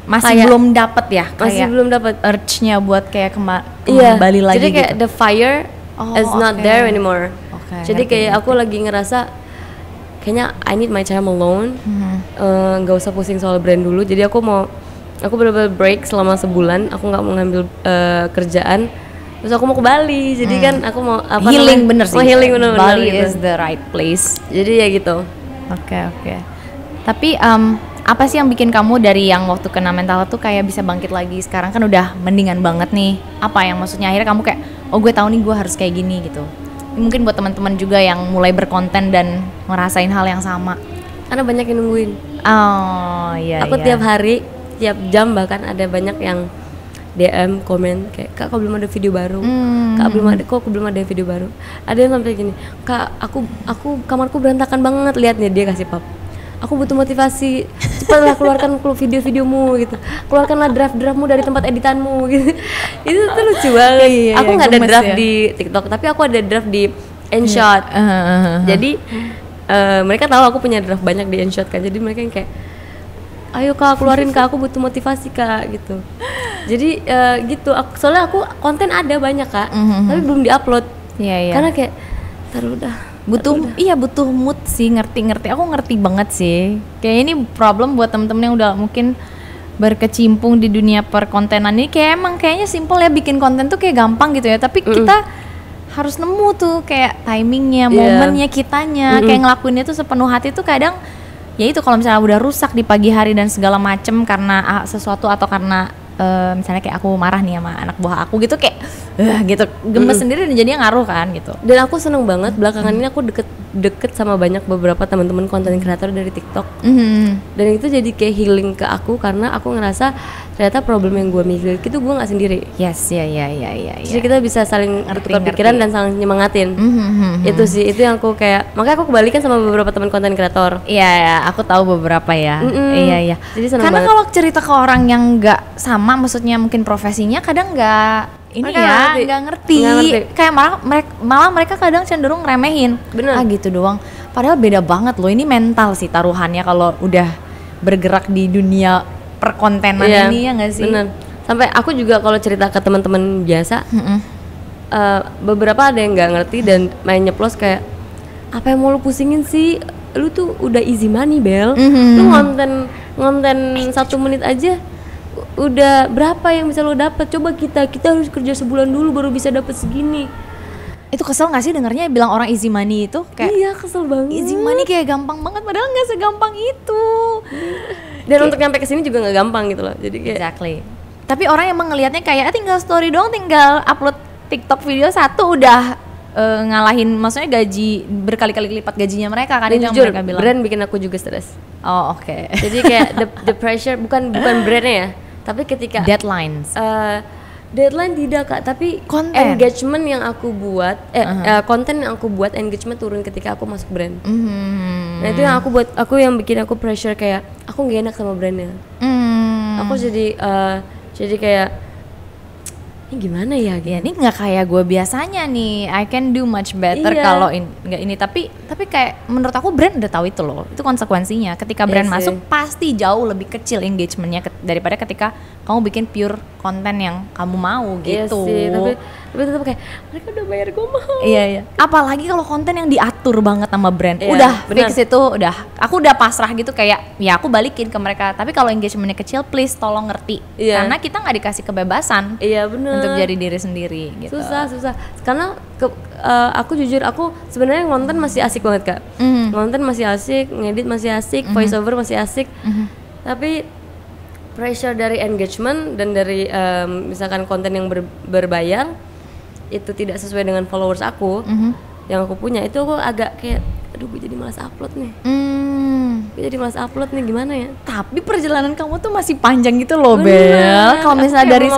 Masih belum dapat ya? Masih belum dapat urge-nya buat kayak kembali lagi. Jadi kayak gitu. the fire is not there anymore. Jadi kayak aku lagi ngerasa kayaknya I need my time alone. Nggak usah pusing soal brand dulu. Jadi aku bener-bener break selama sebulan. Aku nggak mau ngambil kerjaan. Terus aku mau ke Bali, jadi kan aku mau healing bener sih. Healing bener Bali gitu. is the right place. Jadi ya gitu. Oke. Tapi apa sih yang bikin kamu dari yang waktu kena mental tuh kayak bisa bangkit lagi? Sekarang kan udah mendingan banget nih. Apa yang maksudnya akhirnya kamu kayak gue tahu nih gue harus kayak gini gitu. Mungkin buat teman-teman juga yang mulai berkonten dan ngerasain hal yang sama. Karena banyak yang nungguin. Aku tiap hari, tiap jam bahkan ada banyak yang DM komen kayak kak belum ada video baru, kak belum ada video baru. Ada yang sampai gini, kak aku kamarku berantakan banget, lihat nih dia kasih pap. Aku butuh motivasi, cepatlah keluarkan video-videomu gitu, keluarkanlah draft-draftmu dari tempat editanmu gitu. Itu tuh lucu banget. Aku nggak ada draft di TikTok, tapi aku ada draft di InShot. Jadi mereka tahu aku punya draft banyak di InShot kan, jadi mereka yang kayak ayo kak keluarin kak, aku butuh motivasi kak gitu. Jadi gitu, soalnya aku konten ada banyak kak, tapi belum diupload. Karena kayak butuh mood sih, ngerti. Aku ngerti banget sih. Kayak ini problem buat temen-temen yang udah mungkin berkecimpung di dunia perkontenan ini kayak emang kayaknya simple ya, bikin konten tuh kayak gampang gitu ya, tapi kita harus nemu tuh kayak timingnya, momennya, kitanya, kayak ngelakuinnya tuh sepenuh hati tuh kadang ya itu kalau misalnya udah rusak di pagi hari dan segala macem karena sesuatu atau karena misalnya kayak aku marah nih sama anak buah aku gitu kayak gitu gemes sendiri dan jadinya ngaruh kan gitu. Dan aku seneng banget belakangan ini aku deket sama banyak beberapa teman-teman konten kreator dari TikTok. Dan itu jadi kayak healing ke aku karena aku ngerasa ternyata problem yang gue miliki itu gue nggak sendiri. Yes, ya. Jadi kita bisa saling bertukar pikiran dan saling nyemangatin. Itu sih, itu yang aku kayak, makanya aku kebalikan sama beberapa teman konten kreator. Iya, aku tahu beberapa ya. Iya. Jadi seneng karena banget. kalau cerita ke orang yang nggak sama, maksudnya mungkin profesinya kadang nggak ini Mereka ya nggak ngerti. Kayak malah mereka kadang cenderung remehin. Bener. Gitu doang. Padahal beda banget loh, ini mental sih taruhannya kalau udah bergerak di dunia perkontenan ini ya nggak sih? Bener. Sampai aku juga kalau cerita ke teman-teman biasa, beberapa ada yang nggak ngerti dan main nyeplos kayak, apa yang mau lu pusingin sih? Lu tuh udah easy money, Bel. Lu ngonten 1 menit aja udah berapa yang bisa lo dapet? Coba kita harus kerja sebulan dulu baru bisa dapet segini. Itu kesel gak sih dengarnya bilang orang easy money itu? Kayak iya, kesel banget. Easy money kayak gampang banget, padahal nggak segampang itu. Dan untuk nyampe ke sini juga nggak gampang gitu loh. Jadi kayak exactly. Tapi orang emang ngelihatnya kayak tinggal story doang, tinggal upload TikTok video 1 udah ngalahin, maksudnya gaji berkali-kali lipat gajinya mereka kan. Dan itu jujur, yang mereka bilang. brand bikin aku juga stres. Oh, oke. Jadi kayak the pressure bukan brandnya ya, tapi ketika deadlines. Deadline tidak Kak, tapi konten. Engagement yang aku buat, konten yang aku buat engagement turun ketika aku masuk brand. Nah itu yang aku yang bikin aku pressure kayak aku gak enak sama brandnya. Aku jadi kayak ini gimana ya? Ya ini nggak kayak gue biasanya nih, I can do much better kalau nggak ini. Tapi kayak menurut aku brand udah tahu itu loh, itu konsekuensinya. Ketika brand masuk pasti jauh lebih kecil engagementnya daripada ketika kamu bikin pure konten yang kamu mau gitu. Iya sih, tapi tetap kayak mereka udah bayar gue mahal. Iya. Apalagi kalau konten yang diatur banget sama brand, Iya, udah bener. fix itu, aku udah pasrah gitu kayak ya aku balikin ke mereka. Tapi kalau engagementnya kecil, please tolong ngerti, karena kita nggak dikasih kebebasan. Iya bener. Untuk jadi diri sendiri gitu. Susah karena aku jujur aku sebenarnya ngonten masih asik banget Kak. Ngonten masih asik, ngedit masih asik, voice over masih asik. Tapi pressure dari engagement dan dari misalkan konten yang berbayar itu tidak sesuai dengan followers aku yang aku punya, itu aku agak kayak aduh gue jadi malas upload nih. Gue jadi malas upload nih, gimana ya? Tapi perjalanan kamu tuh masih panjang gitu loh, Bel. Kalau misalnya dari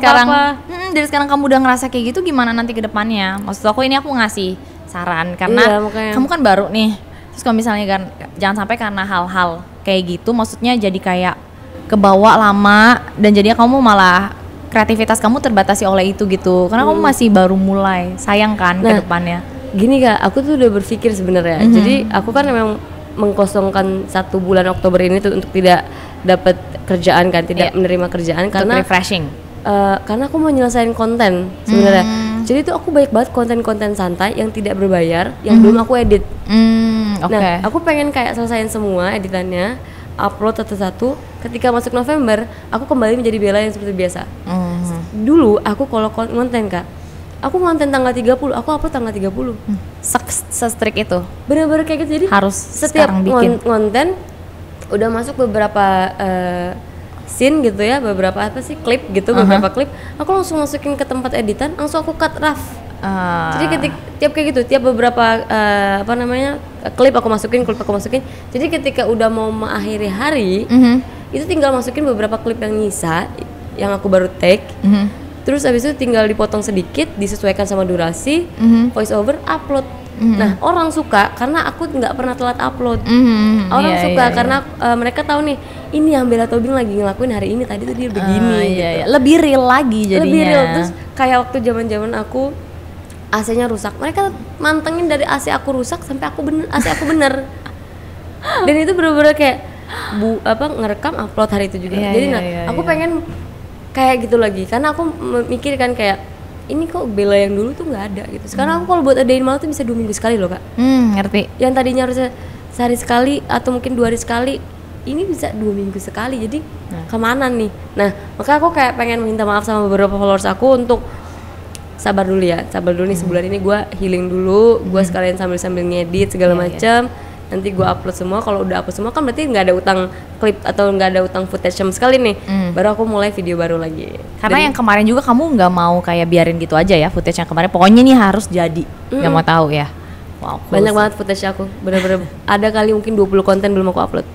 sekarang kamu udah ngerasa kayak gitu, gimana nanti ke depannya? Maksud aku ini aku ngasih saran karena kamu kan baru nih. Terus kalau misalnya kan jangan sampai karena hal-hal kayak gitu, maksudnya jadi kayak kebawa lama dan jadinya kamu malah kreativitas kamu terbatasi oleh itu gitu. Karena kamu masih baru mulai, sayang kan ke depannya. Gini Kak, aku tuh udah berpikir sebenarnya. Jadi aku kan memang mengkosongkan 1 bulan Oktober ini tuh untuk tidak dapat kerjaan kan, tidak menerima kerjaan karena refreshing. Karena aku mau nyelesain konten sebenarnya. Jadi tuh aku banyak banget konten-konten santai yang tidak berbayar yang belum aku edit. Nah, aku pengen kayak selesain semua editannya, upload satu-satu. Ketika masuk November, aku kembali menjadi Bella yang seperti biasa. Dulu aku kalau konten Kak, aku ngonten tanggal 30, aku upload tanggal 30. Se-strict itu. Bener-bener kayak gitu, jadi harus setiap konten udah masuk beberapa scene gitu ya, beberapa klip gitu, beberapa klip, aku langsung masukin ke tempat editan, langsung aku cut rough. Jadi tiap kayak gitu, tiap beberapa klip aku masukin. Jadi ketika udah mau mengakhiri hari, itu tinggal masukin beberapa klip yang nyisa, yang aku baru take. Terus abis itu tinggal dipotong sedikit, disesuaikan sama durasi, voice over, upload. Nah orang suka karena aku nggak pernah telat upload. Orang suka karena mereka tahu nih, ini yang Bella Tobing lagi ngelakuin hari ini, tadi tuh dia begini. Gitu. Lebih real lagi jadinya. Lebih real. Terus kayak waktu zaman aku AC-nya rusak, mereka mantengin dari AC aku rusak sampai AC aku bener. Dan itu bener-bener kayak ngerekam upload hari itu juga. Jadi aku pengen kayak gitu lagi, karena aku memikirkan kayak ini kok Bella yang dulu tuh nggak ada gitu. Sekarang aku kalau buat adain malam tuh bisa 2 minggu sekali loh Kak. Ngerti. Yang tadinya harusnya sehari sekali atau mungkin 2 hari sekali, ini bisa 2 minggu sekali, jadi kemana nih? Nah makanya aku kayak pengen minta maaf sama beberapa followers aku untuk sabar dulu nih sebulan ini gue healing dulu, gue sekalian sambil ngedit segala macam. Nanti gue upload semua, kalau udah upload semua kan berarti nggak ada utang klip atau nggak ada utang footage sama sekali nih. Baru aku mulai video baru lagi. Karena yang kemarin juga kamu nggak mau kayak biarin gitu aja ya footage yang kemarin, pokoknya nih harus jadi, nggak mau tahu ya. Wow, cool. Banyak banget footage aku, bener-bener ada kali mungkin 20 konten belum aku upload.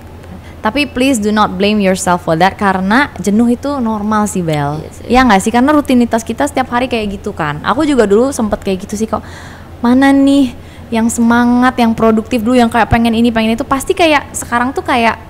Tapi please do not blame yourself for that, karena jenuh itu normal sih Bel. Yes, ya nggak sih, karena rutinitas kita setiap hari kayak gitu kan. Aku juga dulu sempet kayak gitu sih kok. Mana nih yang semangat, yang produktif dulu, yang kayak pengen ini pengen itu, pasti kayak sekarang tuh kayak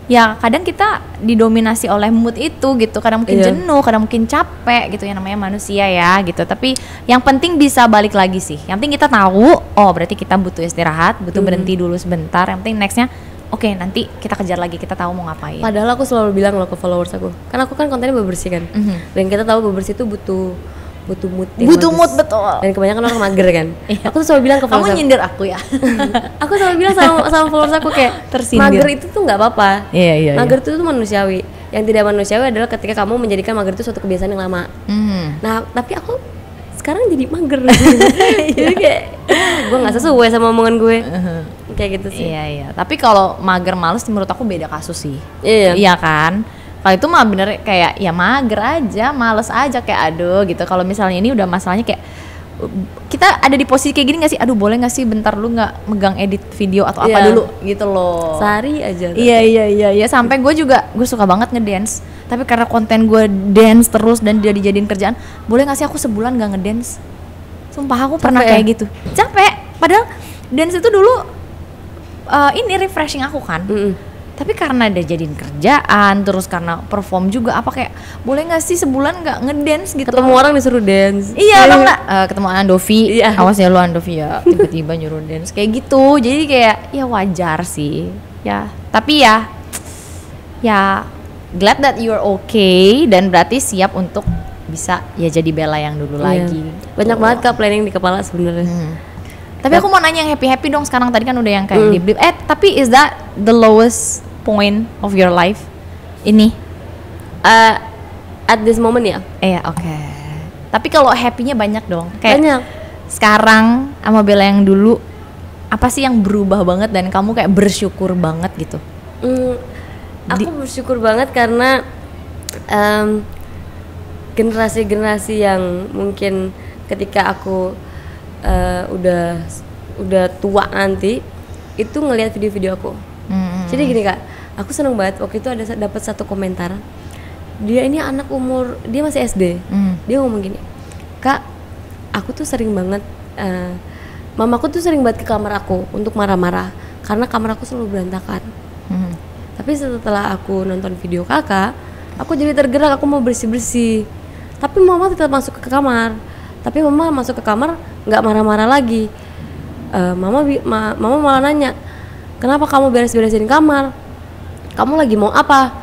ya kadang kita didominasi oleh mood itu gitu. Kadang mungkin jenuh, kadang mungkin capek gitu, yang namanya manusia ya gitu. Tapi yang penting bisa balik lagi sih. Yang penting kita tahu, oh berarti kita butuh istirahat, butuh berhenti dulu sebentar. Yang penting nextnya oke, nanti kita kejar lagi, kita tahu mau ngapain. Padahal aku selalu bilang loh ke followers aku, kan aku kan kontennya bebersih kan, dan kita tahu bebersih itu butuh mood yang butuh bagus. mood, betul. Dan kebanyakan orang mager kan. Aku tuh selalu bilang ke followers Kamu nyindir aku ya. aku selalu bilang sama followers aku kayak Tersindir. mager itu tuh nggak apa-apa. Iya. Mager itu tuh manusiawi. Yang tidak manusiawi adalah ketika kamu menjadikan mager itu suatu kebiasaan yang lama. Nah tapi aku sekarang jadi mager. Jadi kayak gue nggak sesuai sama omongan gue. Kayak gitu sih. Iya. Tapi kalau mager males menurut aku beda kasus sih. Iya Kan? Kalau itu mah bener kayak ya mager aja, males aja kayak aduh gitu. Kalau misalnya ini udah masalahnya kayak kita ada di posisi kayak gini nggak sih? Aduh boleh nggak sih bentar lu nggak megang edit video atau apa dulu gitu loh. Sehari aja. Iya. Sampai gue suka banget ngedance. Tapi karena konten gue dance terus dan dia dijadiin kerjaan, boleh nggak sih aku sebulan nggak ngedance? Sumpah aku pernah kayak gitu. Capek. Padahal dance itu dulu ini refreshing aku kan. Tapi karena dia jadiin kerjaan, terus karena perform juga apa kayak boleh nggak sih sebulan nggak ngedance gitu? Ketemu orang disuruh dance. Iya bang nak, ketemu Andovi, Iya. awas ya lu Andovi ya, tiba-tiba nyuruh dance kayak gitu. Jadi kayak ya wajar sih, ya. Tapi ya glad that you're okay dan berarti siap untuk bisa ya jadi Bella yang dulu lagi. Banyak banget Kak planning di kepala sebenarnya. Tapi aku mau nanya yang happy dong sekarang, tadi kan udah yang kayak deep. Tapi is that the lowest point of your life ini? At this moment ya. Iya, oke. Tapi kalau happy-nya banyak dong. Kayak Banyak. Sekarang sama Bella yang dulu, apa sih yang berubah banget dan kamu kayak bersyukur banget gitu? Aku bersyukur banget karena generasi-generasi yang mungkin ketika aku udah tua nanti itu ngelihat video-video aku. Jadi gini Kak, aku seneng banget waktu itu ada dapat satu komentar. Dia ini anak umur, dia masih SD. Dia ngomong gini, Kak, aku tuh sering banget mamaku tuh sering banget ke kamar aku untuk marah-marah karena kamar aku selalu berantakan. Tapi setelah aku nonton video Kakak, aku jadi tergerak, aku mau bersih-bersih. Tapi mama tetap masuk ke kamar. Tapi mama masuk ke kamar nggak marah-marah lagi. Mama malah nanya, kenapa kamu beres-beresin kamar? Kamu lagi mau apa?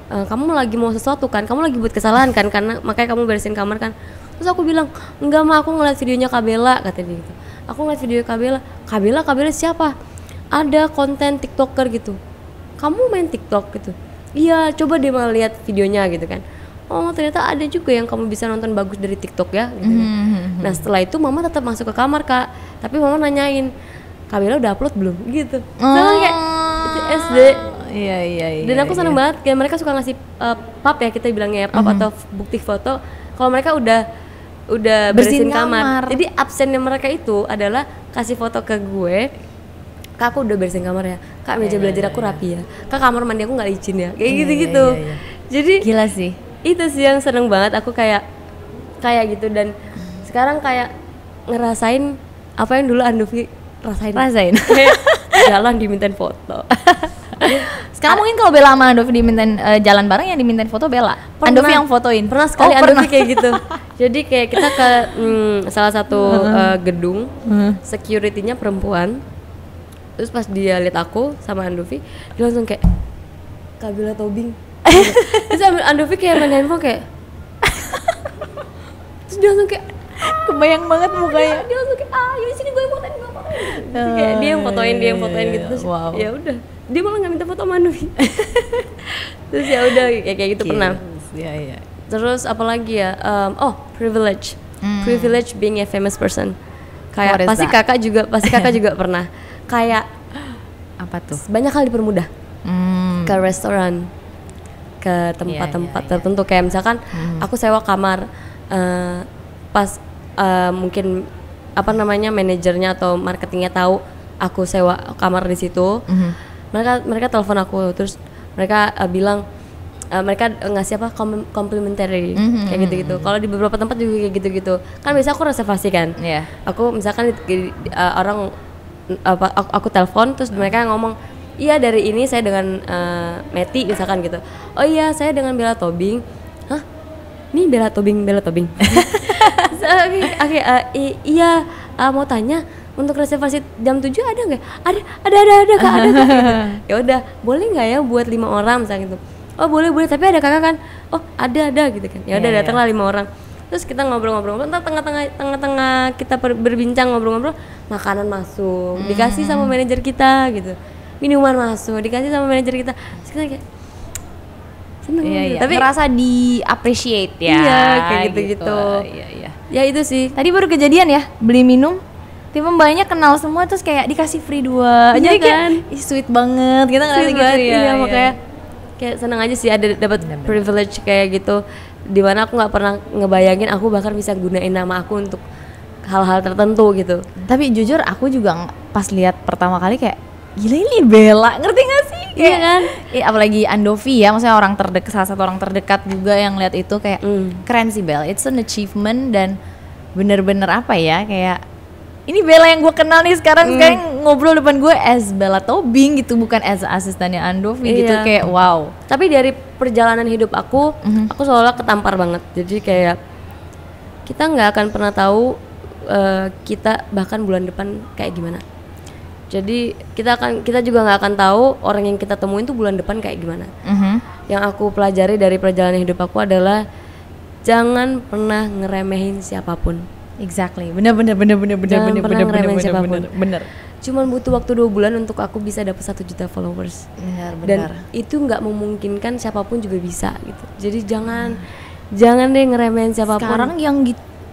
Kamu lagi mau sesuatu kan? Kamu lagi buat kesalahan kan? Karena makanya kamu beresin kamar kan? Terus aku bilang, enggak Ma, aku ngeliat videonya Kak Bella, kata dia gitu. Aku ngeliat video Kak Bella. Kak Bella siapa? Ada konten TikToker gitu. Kamu main TikTok gitu? Iya, coba deh malah lihat videonya gitu kan. Oh ternyata ada juga yang kamu bisa nonton bagus dari TikTok ya gitu. Nah setelah itu mama tetap masuk ke kamar Kak, tapi mama nanyain, Kak Bella udah upload belum gitu. Soalnya kayak itu SD. Iya. Dan aku seneng banget kayak mereka suka ngasih pap ya, kita bilangnya pap atau bukti foto kalau mereka udah bersihin kamar. Jadi absennya mereka itu adalah kasih foto ke gue, Kak aku udah bersihin kamar ya, Kak meja belajar aku rapi ya, Kak kamar mandi aku nggak licin ya, kayak gitu-gitu. Jadi gila sih. Itu sih yang seneng banget aku kayak gitu. Dan sekarang kayak ngerasain apa yang dulu Andovi rasain. Kayak jalan dimintain foto. Sekarang mungkin kalau Bella sama Andovi dimintain jalan bareng, yang dimintain foto Bella, Andovi yang fotoin. Pernah sekali Andovi kayak gitu. Jadi kayak kita ke salah satu gedung, security-nya perempuan. Terus pas dia lihat aku sama Andovi, dia langsung kayak Kak Bella Tobing. Terus Andovi kayak main handphone kayak terus dia langsung kayak kebayang banget mukanya. Dia langsung kayak yaudah sini gue fotoin. Kayak dia yang fotoin gitu terus wow. Ya udah dia malah nggak minta foto sama Andovi. Terus ya udah kayak gitu pernah. Iya. Terus apalagi ya, privilege. Privilege being a famous person. Kayak pasti kakak juga pernah. Kayak apa tuh? Banyak hal dipermudah. Ke restoran, ke tempat-tempat tertentu. Kayak misalkan aku sewa kamar, pas mungkin manajernya atau marketingnya tahu aku sewa kamar di situ. Mereka telepon aku, terus mereka bilang mereka ngasih complimentary kayak gitu-gitu. Kalau di beberapa tempat juga kayak gitu-gitu. Kan biasa aku reservasi kan. Aku misalkan aku telepon, terus mereka ngomong, iya dari ini saya dengan Meti misalkan gitu. Oh iya saya dengan Bella Tobing. Hah? Ini Bella Tobing. Iya mau tanya untuk reservasi jam 7 ada nggak? Ada kak. Ya udah, boleh nggak ya buat 5 orang misalnya gitu. Oh boleh tapi ada kakak kan? Oh ada gitu kan. Ya udah datanglah 5 orang. Terus kita ngobrol-ngobrol, entar tengah-tengah kita berbincang ngobrol-ngobrol, makanan masuk, dikasih sama manajer kita gitu. Minuman masuk, dikasih sama manajer kita. Terus kita kayak seneng gitu. Tapi ngerasa di-appreciate ya. Iya, kayak gitu-gitu. Iya. Ya itu sih. Tadi baru kejadian ya, beli minum tiba mbaknya kenal semua, terus kayak dikasih free 2. Jadi kan? Kayak sweet banget, kita ngerasa gitu ya. Iya, makanya kayak seneng aja sih ada dapat privilege kayak gitu, dimana aku nggak pernah ngebayangin aku bahkan bisa gunain nama aku untuk hal-hal tertentu gitu. Tapi jujur aku juga pas lihat pertama kali kayak gila ini Bella, ngerti gak sih? Kayak, iya kan? Apalagi Andovi ya, maksudnya salah satu orang terdekat juga yang lihat itu kayak keren sih Bella, it's an achievement dan bener-bener apa ya, kayak ini Bella yang gue kenal nih sekarang ngobrol depan gue as Bella Tobing gitu, bukan as asistennya Andovi gitu, kayak wow. Tapi dari perjalanan hidup aku seolah ketampar banget. Jadi kayak kita nggak akan pernah tahu kita bahkan bulan depan kayak gimana. Jadi kita juga nggak akan tahu orang yang kita temuin tuh bulan depan kayak gimana. Yang aku pelajari dari perjalanan hidup aku adalah jangan pernah ngeremehin siapapun. Exactly, bener. Cuman butuh waktu 2 bulan untuk aku bisa dapat 1 juta followers. Benar. Dan itu nggak memungkinkan siapapun juga bisa gitu. Jadi jangan deh ngeremehin siapapun. Sekarang yang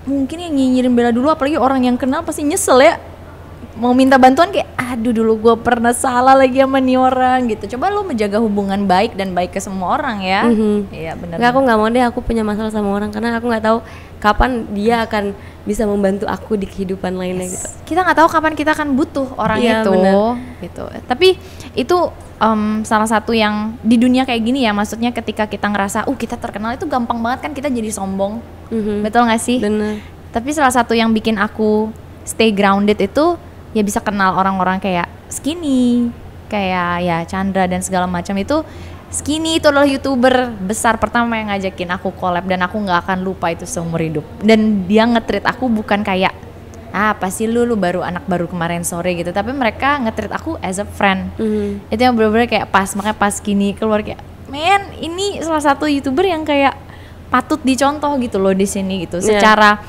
mungkin yang nyinyirin Bella dulu, apalagi orang yang kenal pasti nyesel ya. Mau minta bantuan kayak aduh dulu gue pernah salah lagi sama nih orang gitu. Coba lo menjaga hubungan baik dan baik ke semua orang ya. Iya benar. Aku nggak mau deh aku punya masalah sama orang, karena aku nggak tahu kapan dia akan bisa membantu aku di kehidupan lainnya gitu. Kita nggak tahu kapan kita akan butuh orang itu. Bener. Gitu. Tapi itu salah satu yang di dunia kayak gini ya, maksudnya ketika kita ngerasa kita terkenal itu gampang banget kan kita jadi sombong. Betul nggak sih? Bener. Tapi salah satu yang bikin aku stay grounded itu ya bisa kenal orang-orang kayak Skinny, kayak ya Chandra dan segala macam itu. Skinny itu adalah YouTuber besar pertama yang ngajakin aku collab dan aku nggak akan lupa itu seumur hidup. Dan dia nge-treat aku bukan kayak apa sih lu baru anak baru kemarin sore gitu, tapi mereka nge-treat aku as a friend. Itu yang bener-bener kayak pas, makanya pas Skinny keluar kayak men ini salah satu YouTuber yang kayak patut dicontoh gitu loh di sini gitu. Secara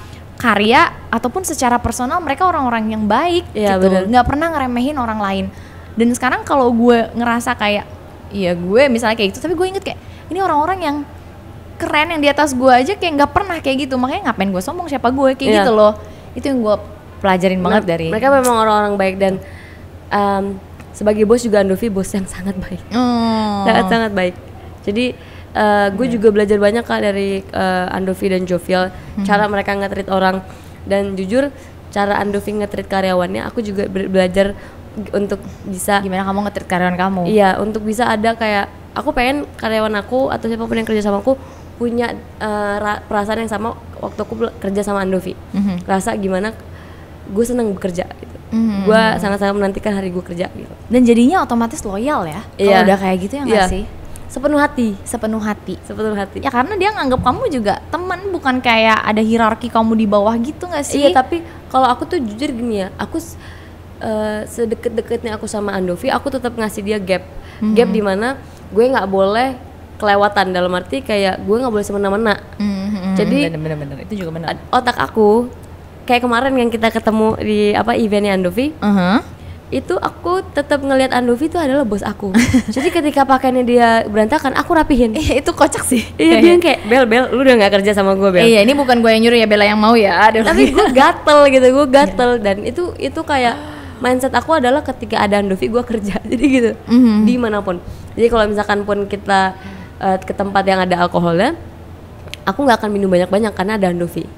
karya ataupun secara personal mereka orang-orang yang baik gitu, nggak pernah ngeremehin orang lain. Dan sekarang kalau gue ngerasa kayak iya gue misalnya kayak gitu, tapi gue inget kayak ini orang-orang yang keren yang di atas gue aja kayak nggak pernah kayak gitu, makanya ngapain gue sombong siapa gue kayak gitu loh. Itu yang gue pelajarin banget dari mereka. Memang orang-orang baik dan sebagai bos juga Andovi bos yang sangat baik, sangat baik. Jadi gue juga belajar banyak Kak dari Andovi dan Jovial, cara mereka nge-treat orang. Dan jujur cara Andovi nge-treat karyawannya aku juga belajar untuk bisa gimana kamu nge-treat karyawan kamu. Iya, untuk bisa ada kayak aku pengen karyawan aku atau siapapun yang kerja sama aku punya perasaan yang sama waktu aku kerja sama Andovi. Rasa gimana gue senang bekerja gitu. Gue sangat-sangat menantikan hari gue kerja gitu. Dan jadinya otomatis loyal ya kalau udah kayak gitu ya nggak sih? Sepenuh hati. Ya karena dia nganggap kamu juga teman, bukan kayak ada hierarki kamu di bawah gitu nggak sih? Iya, tapi kalau aku tuh jujur gini ya, aku sedekat-dekatnya aku sama Andovi, aku tetap ngasih dia gap di mana gue nggak boleh kelewatan, dalam arti kayak gue nggak boleh semena-mena. Jadi bener-bener itu juga benar. Otak aku kayak kemarin yang kita ketemu di eventnya Andovi. itu aku tetap ngelihat Andovi itu adalah bos aku. Jadi ketika pakaiannya dia berantakan, aku rapihin. Itu kocak sih. Iya, dia kayak Bel, lu udah nggak kerja sama gue, Bel. Iya, ini bukan gue yang nyuruh ya, Bella yang mau ya. Tapi gue gatel gitu, dan itu kayak mindset aku adalah ketika ada Andovi gue kerja. Jadi gitu, dimanapun. Jadi kalau misalkan pun kita ke tempat yang ada alkoholnya, aku nggak akan minum banyak-banyak karena ada Andovi.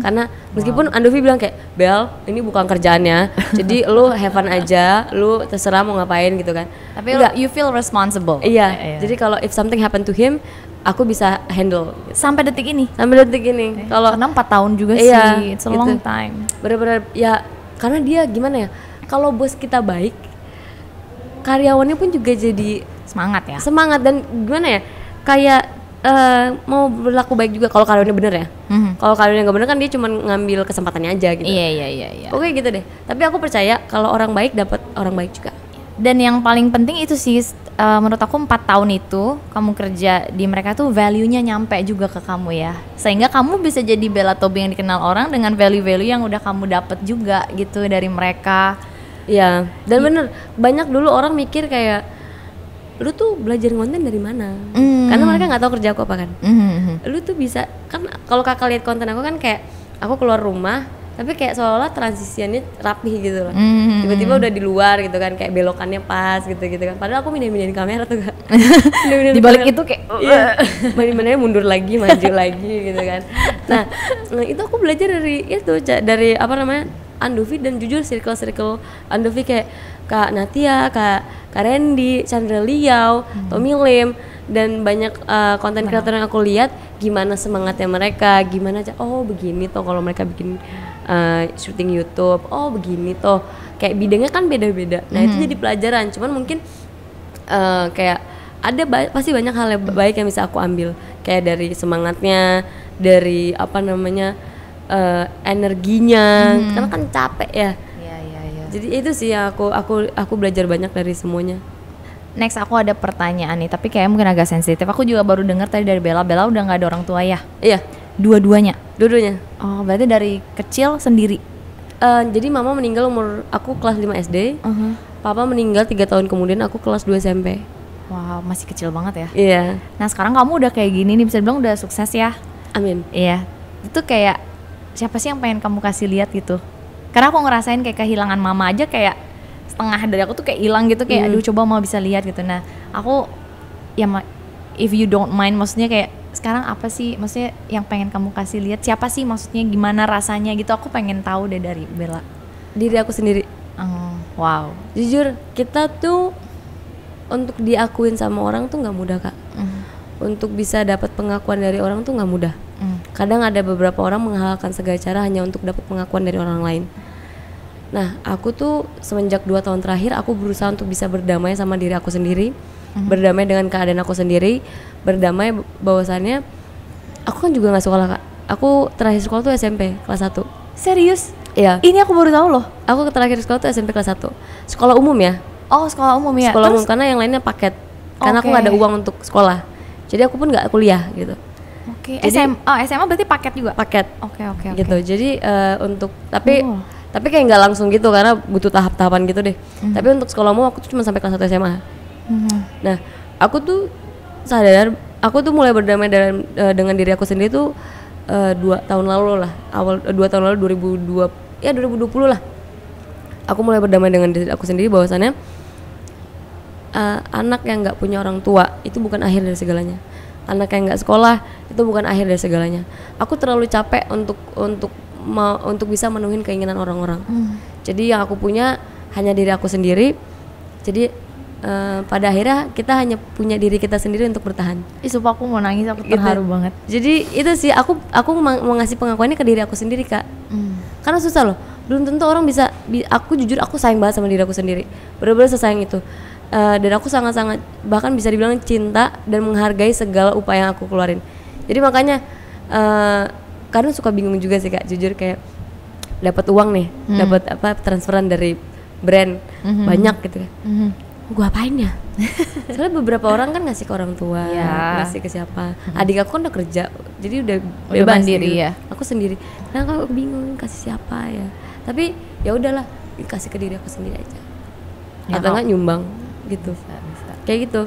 Karena meskipun Andovi bilang kayak, Bel, ini bukan kerjaannya, jadi lu have fun aja, lu terserah mau ngapain gitu kan. Tapi you feel responsible. Iya. Jadi kalau if something happen to him, aku bisa handle. Sampai detik ini. Kalau karena 4 tahun juga iya, sih, it's a long time. Bener-bener ya, karena dia gimana ya? Kalau bos kita baik, karyawannya pun juga jadi semangat ya. Semangat dan gimana ya? Kayak mau berlaku baik juga kalau karyawannya bener ya. Kalau karyawannya nggak bener kan dia cuma ngambil kesempatannya aja gitu. Iya. Oke gitu deh. Tapi aku percaya kalau orang baik dapat orang baik juga. Dan yang paling penting itu sih, menurut aku 4 tahun itu kamu kerja di mereka tuh value-nya nyampe juga ke kamu ya. Sehingga kamu bisa jadi Bella Tobi yang dikenal orang dengan value-value yang udah kamu dapet juga gitu dari mereka. Iya. Dan bener, banyak dulu orang mikir kayak, lu tuh belajar konten dari mana? Karena mereka nggak tahu kerja aku apa kan. Lu tuh bisa kan, kalau kakak lihat konten aku kan kayak aku keluar rumah tapi kayak seolah-olah transisiannya rapih gitu loh. Tiba-tiba udah di luar gitu kan, kayak belokannya pas gitu kan. Padahal aku mindahin kamera tuh kan. Di balik itu kayak mana mundur lagi, maju lagi gitu kan. Nah itu aku belajar dari apa namanya, Andovi. Dan jujur circle Andovi kayak Kak Natia, Kak Randy, Chandra Liao, Tommy Lim, dan banyak konten kreator yang aku lihat gimana semangatnya mereka, gimana begini toh kalau mereka bikin syuting YouTube, begini toh, kayak bidangnya kan beda-beda. Nah itu jadi pelajaran. Cuman mungkin kayak ada pasti banyak hal yang baik yang bisa aku ambil, kayak dari semangatnya, dari apa namanya, energinya, karena kan capek ya. Jadi itu sih yang aku belajar banyak dari semuanya. Next aku ada pertanyaan nih, tapi kayak mungkin agak sensitif. Aku juga baru dengar tadi dari Bella udah nggak ada orang tua ya? Iya. Dua-duanya. Oh, berarti dari kecil sendiri? Jadi mama meninggal umur aku kelas 5 SD. Papa meninggal 3 tahun kemudian aku kelas 2 SMP. Wow, masih kecil banget ya? Iya. Nah sekarang kamu udah kayak gini nih, bisa dibilang udah sukses ya? Amin. Iya. Itu kayak siapa sih yang pengen kamu kasih lihat gitu? Karena aku ngerasain kayak kehilangan mama aja, kayak setengah dari aku tuh kayak hilang gitu, kayak aduh coba mau bisa lihat gitu. Nah aku ya if you don't mind, maksudnya kayak sekarang apa sih maksudnya yang pengen kamu kasih lihat, siapa sih maksudnya, gimana rasanya gitu, aku pengen tahu deh dari Bella. Diri aku sendiri. Wow. Jujur kita tuh untuk diakuin sama orang tuh nggak mudah Kak. Untuk bisa dapat pengakuan dari orang tuh nggak mudah. Kadang ada beberapa orang menghalalkan segala cara hanya untuk dapat pengakuan dari orang lain. Nah aku tuh semenjak 2 tahun terakhir aku berusaha untuk bisa berdamai sama diri aku sendiri, berdamai dengan keadaan aku sendiri, berdamai bahwasannya aku kan juga nggak sekolah Kak. Aku terakhir sekolah tuh SMP kelas 1. Serius? Iya. Ini aku baru tahu loh. Aku terakhir sekolah tuh SMP kelas 1. Sekolah umum ya. Oh sekolah umum ya. Sekolah umum karena yang lainnya paket. Karena aku nggak ada uang untuk sekolah. Jadi aku pun nggak kuliah gitu. Oke. SMA berarti paket juga? Paket. Oke. Gitu. Jadi untuk tapi kayak nggak langsung gitu karena butuh tahap-tahapan gitu deh. Tapi untuk sekolah umum aku tuh cuma sampai kelas 1 SMA. Nah, aku tuh sadar aku tuh mulai berdamai dengan diri aku sendiri tuh 2 tahun lalu lah. Awal 2 tahun lalu 2020 lah. Aku mulai berdamai dengan diri aku sendiri bahwasannya anak yang nggak punya orang tua itu bukan akhir dari segalanya. Anak yang nggak sekolah itu bukan akhir dari segalanya. Aku terlalu capek untuk bisa menuhin keinginan orang-orang. Jadi yang aku punya hanya diri aku sendiri. Jadi pada akhirnya kita hanya punya diri kita sendiri untuk bertahan. Sumpah aku mau nangis, aku terharu banget. Jadi itu sih aku mau ngasih pengakuannya ke diri aku sendiri Kak. Karena susah loh. Belum tentu orang bisa. Aku jujur aku sayang banget sama diri aku sendiri. Benar-benar sesayang itu. Dan aku sangat-sangat bahkan bisa dibilang cinta dan menghargai segala upaya yang aku keluarin. Jadi makanya kadang suka bingung juga sih Kak, jujur kayak dapat uang nih, dapat transferan dari brand banyak gitu kan. Gua apain ya? Soalnya beberapa orang kan ngasih ke orang tua, ngasih ke siapa. Adik aku kan udah kerja, jadi udah bebas mandiri gitu. Ya. Aku sendiri. Nah aku bingung kasih siapa ya. Tapi ya udahlah, kasih ke diri aku sendiri aja. atau enggak nyumbang gitu. Bisa. Kayak gitu.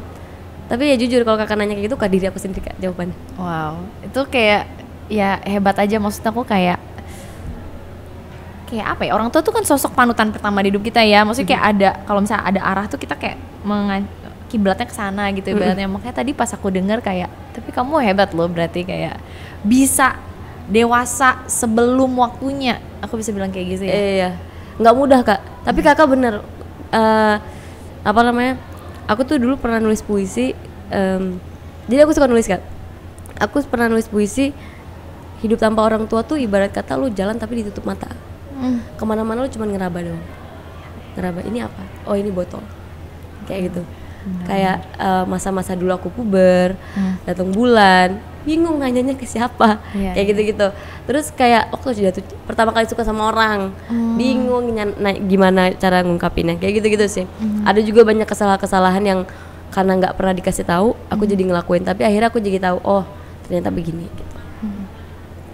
Tapi ya jujur kalau kakak nanya kayak gitu, ke diri aku sendiri Kak jawabannya. Wow, itu kayak ya hebat aja, maksud aku kayak apa ya, orang tua tuh kan sosok panutan pertama di hidup kita ya, maksudnya kayak ada, kalau misalnya ada arah tuh kita kayak kiblatnya ke sana gitu ibaratnya. Makanya tadi pas aku dengar kayak, tapi kamu hebat loh, berarti kayak bisa dewasa sebelum waktunya, aku bisa bilang kayak gitu ya. Iya, nggak mudah Kak, tapi kakak bener, apa namanya, aku tuh dulu pernah nulis puisi, jadi aku suka nulis Kak, aku pernah nulis puisi, hidup tanpa orang tua tuh ibarat kata lu jalan tapi ditutup mata. Kemana-mana lu cuma ngeraba doang, ngeraba ini apa, oh ini botol, kayak gitu. Kayak masa-masa dulu aku puber, datang bulan, bingung nanyanya ke siapa, kayak gitu-gitu. Terus kayak waktu jatuh pertama kali suka sama orang, bingung gimana cara ngungkapinnya, kayak gitu-gitu sih. Ada juga banyak kesalahan-kesalahan yang karena nggak pernah dikasih tahu, aku jadi ngelakuin, tapi akhirnya aku jadi tahu, oh ternyata begini gitu.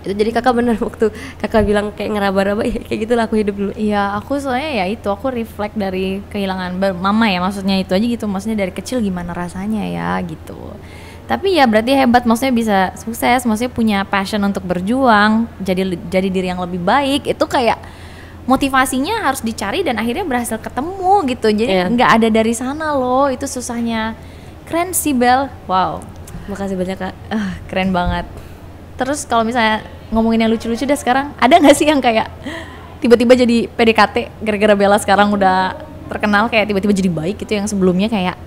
Itu jadi kakak bener waktu kakak bilang kayak ngeraba-raba, ya kayak gitulah aku hidup dulu. Iya, aku soalnya ya itu, aku reflect dari kehilangan mama ya, maksudnya itu aja gitu, maksudnya dari kecil gimana rasanya ya gitu. Tapi ya berarti hebat, maksudnya bisa sukses, maksudnya punya passion untuk berjuang, jadi diri yang lebih baik, itu kayak motivasinya harus dicari dan akhirnya berhasil ketemu gitu. Jadi nggak ada dari sana loh, itu susahnya. Keren sih Bel, wow. Makasih banyak Kak. Keren banget. Terus kalau misalnya ngomongin yang lucu-lucu deh sekarang, ada nggak sih yang kayak tiba-tiba jadi PDKT gara-gara Bella sekarang udah terkenal, kayak tiba-tiba jadi baik gitu, yang sebelumnya kayak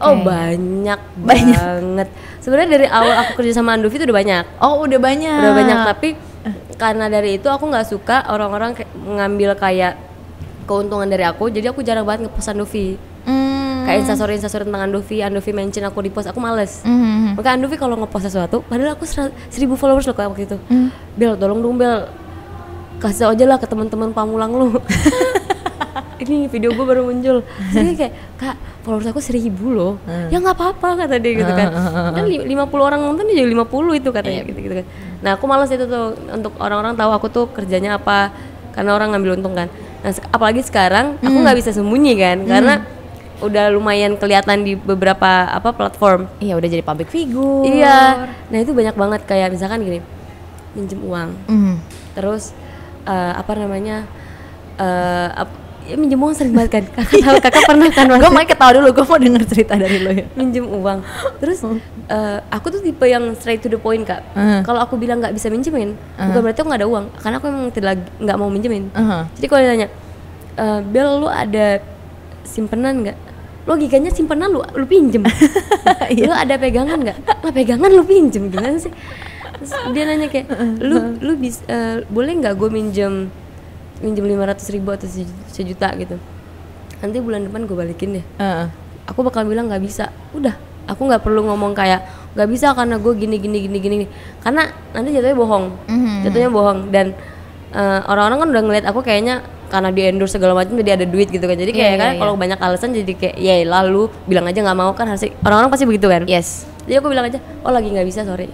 banyak banget. Sebenarnya dari awal aku kerja sama Andovi itu udah banyak. Udah banyak. Tapi karena dari itu aku nggak suka orang-orang ngambil kayak keuntungan dari aku, jadi aku jarang banget ngepost Andovi. Kayak instastory tentang Andovi mention aku di post, aku males. Maka Andovi kalau ngepost sesuatu, padahal aku 1.000 followers loh waktu itu. Bel, tolong dong Bel, kasih tau aja lah ke teman-teman pamulang lu. Ini video gue baru muncul. Jadi kayak, Kak, followers aku 1.000 loh. Ya nggak apa-apa kata dia gitu kan. Kan 50 orang nonton jadi 50 itu katanya gitu kan. Nah aku males itu tuh, untuk orang-orang tahu aku tuh kerjanya apa, karena orang ngambil untung kan. Nah apalagi sekarang aku nggak bisa sembunyi kan, karena udah lumayan kelihatan di beberapa platform. Iya, udah jadi public figure. Iya. Nah itu banyak banget, kayak misalkan gini, minjem uang. Terus minjem uang sering banget kan. Kakak pernah kan? Gue mau ketawa dulu, gue mau denger cerita dari lo ya. Minjem uang. Terus aku tuh tipe yang straight to the point Kak. Kalau aku bilang nggak bisa minjemin, bukan berarti aku nggak ada uang, karena aku emang nggak mau minjemin. Jadi kalau ditanya, Bel lu ada simpenan nggak? Logikanya simpenan lu pinjem. Lu ada pegangan nggak? Lah pegangan lu pinjem, gimana sih? Terus dia nanya kayak, lu bisa boleh nggak gue minjem 500.000 atau 1 juta gitu, nanti bulan depan gue balikin deh. Aku bakal bilang nggak bisa. Udah, aku nggak perlu ngomong kayak nggak bisa karena gue gini, karena nanti jatuhnya bohong. Dan orang-orang kan udah ngeliat aku kayaknya karena di endorse segala macam jadi ada duit gitu kan, jadi kayak kalau banyak alasan jadi kayak ya lalu bilang aja nggak mau kan, harus orang-orang pasti begitu kan. Jadi aku bilang aja, oh lagi nggak bisa, sorry.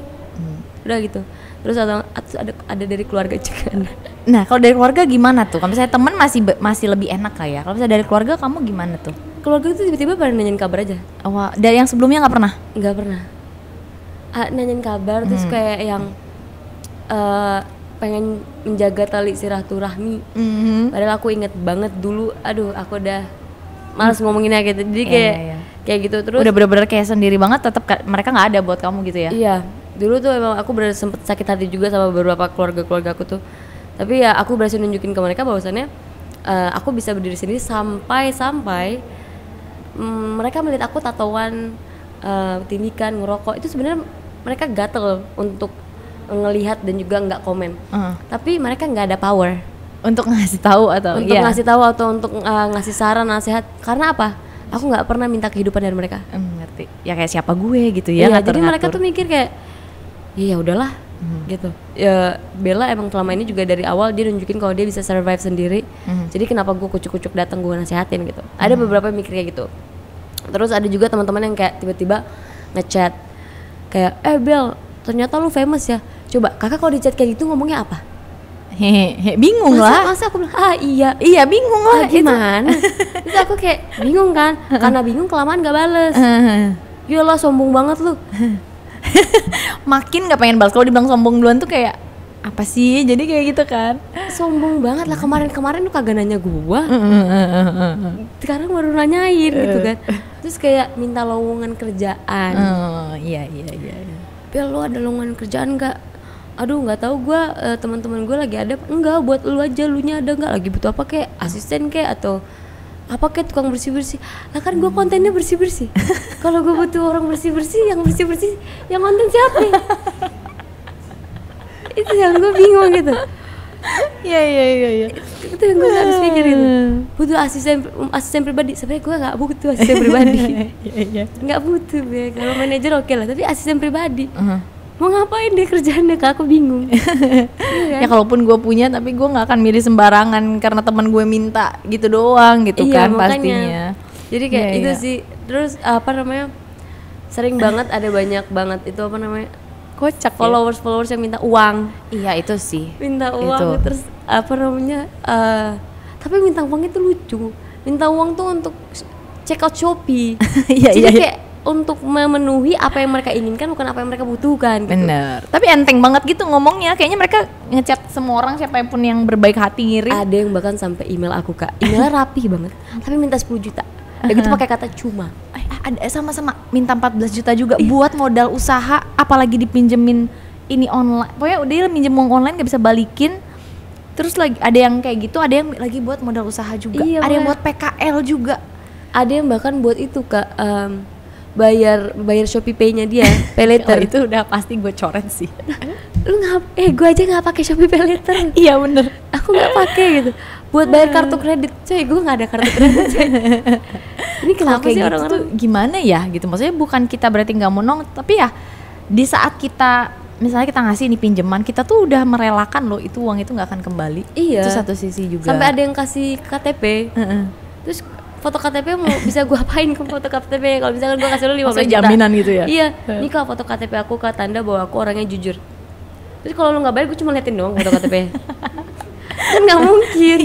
Udah gitu. Terus ada dari keluarga juga. Nah kalau dari keluarga gimana tuh? Kalau misalnya teman masih lebih enak lah ya. Kalau misalnya dari keluarga kamu gimana tuh? Keluarga tuh tiba-tiba pada nanyain kabar aja. Dari yang sebelumnya nggak pernah? Nggak pernah. Nanyain kabar, terus kayak yang pengen menjaga tali silaturahmi. Padahal aku inget banget dulu, aduh aku udah malas ngomonginnya gitu. Jadi kayak gitu terus. Udah bener-bener kayak sendiri banget, tetap mereka nggak ada buat kamu gitu ya? Iya, dulu tuh emang aku sempet sakit hati juga sama beberapa keluarga aku tuh. Tapi ya aku berhasil nunjukin ke mereka bahwasannya aku bisa berdiri sendiri sampai mereka melihat aku tatoan, tindikan, ngerokok. Itu sebenarnya mereka gatel untuk ngelihat dan juga nggak komen. Tapi mereka nggak ada power untuk ngasih tahu atau untuk ngasih saran, nasihat. Karena apa? Aku nggak pernah minta kehidupan dari mereka. Ngerti? Ya kayak siapa gue gitu ya. Iya, jadi mereka tuh mikir kayak ya udahlah gitu. Ya Bella emang selama ini juga dari awal dia nunjukin kalau dia bisa survive sendiri. Jadi kenapa gue kucuk-kucuk datang gue nasihatin gitu. Ada beberapa yang mikir kayak gitu. Terus ada juga teman-teman yang kayak tiba-tiba ngechat kayak Bel, ternyata lu famous ya. Coba kakak kalau di chat kayak gitu ngomongnya apa? Hehe, bingung lah. Masa aku bilang iya Bingung lah. gimana? Terus aku kayak bingung kan, karena bingung kelamaan gak bales. Yalah sombong banget lu. Makin nggak pengen balas. Kalau dibilang sombong duluan tuh kayak apa sih? Jadi kayak gitu kan. Sombong banget lah, kemarin lu kagak nanya gua. Sekarang baru nanyain gitu kan. Terus kayak minta lowongan kerjaan. Iya. Bel, lu ada lowongan kerjaan nggak? Aduh nggak tahu gua, teman-teman gua lagi ada enggak, buat lu aja, lu nya ada nggak, lagi butuh apa kayak asisten kayak atau apa kayak tukang bersih-bersih. Lah kan gua kontennya bersih-bersih. Kalau gua butuh orang bersih-bersih yang konten siapa? Itu yang gua bingung gitu. Iya. Itu yang gue harus pikir itu. Butuh asisten pribadi. Sebenarnya gue nggak butuh asisten pribadi. Nggak butuh ya. Kalau manajer oke lah, tapi asisten pribadi. Mau ngapain deh kerjaannya, Kak? Aku bingung. Ya kalaupun gue punya, tapi gue nggak akan milih sembarangan karena teman gue minta gitu doang gitu kan makanya. pastinya. Jadi kayak itu sih. Terus sering banget ada banyak banget itu Kocak followers yang minta uang. Iya itu sih. Minta uang itu. Terus tapi minta uang itu lucu. Minta uang tuh untuk check out Shopee. Jadi kayak untuk memenuhi apa yang mereka inginkan, bukan apa yang mereka butuhkan gitu. Bener. Tapi enteng banget gitu ngomongnya. Kayaknya mereka ngechat semua orang, siapapun yang berbaik hati ngirim. Ada yang bahkan sampai email aku, Kak. Emailnya rapih banget, tapi minta 10 juta. Dan gitu pakai kata cuma. Ada sama-sama minta 14 juta juga buat modal usaha, apalagi dipinjemin ini online. Pokoknya udah minjem uang online gak bisa balikin. Terus lagi ada yang kayak gitu, ada yang lagi buat modal usaha juga. Ada yang buat PKL juga. Ada yang bahkan buat itu, Kak, bayar Shopee Pay-nya dia, pay later. Itu udah pasti gue coret sih. Lu gue aja nggak pakai Shopee Pay later. Iya bener. Aku nggak pakai gitu. Buat bayar kartu kredit, coy, gue nggak ada kartu kredit. Coy. Ini kenapa sih orang-orang tuh gimana ya gitu? Maksudnya bukan kita berarti nggak mau tapi ya di saat kita misalnya kita ngasih ini pinjaman, kita tuh udah merelakan loh itu uang itu nggak akan kembali. Iya. Itu satu sisi juga. Sampai ada yang kasih KTP. Terus foto KTP mau bisa gue apain ke foto KTP? Kalau misalkan gue kasih lu 15 juta. Jaminan gitu ya? Iya. Ini Kak, foto KTP aku, Kak, tanda bahwa aku orangnya jujur. Terus kalau lu nggak bayar, gue cuma liatin doang foto KTP. Kan nggak mungkin.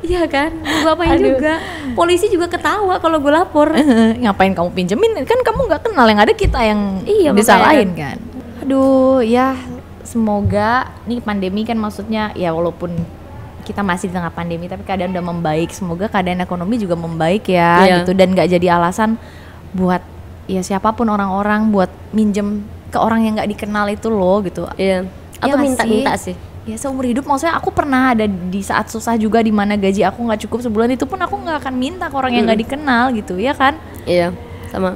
Iya kan, gue apain juga. Polisi juga ketawa kalau gue lapor. Ngapain kamu pinjemin? Kan kamu nggak kenal, yang ada kita yang disalahin kan. Aduh, ya semoga nih pandemi kan, maksudnya ya walaupun kita masih di tengah pandemi tapi keadaan udah membaik. Semoga keadaan ekonomi juga membaik ya gitu, dan nggak jadi alasan buat ya siapapun orang-orang buat minjem ke orang yang nggak dikenal itu loh gitu. Iya. Atau minta sih. Ya seumur hidup, maksudnya aku pernah ada di saat susah juga, di mana gaji aku nggak cukup sebulan, itu pun aku nggak akan minta ke orang yang nggak dikenal gitu ya kan. Iya sama.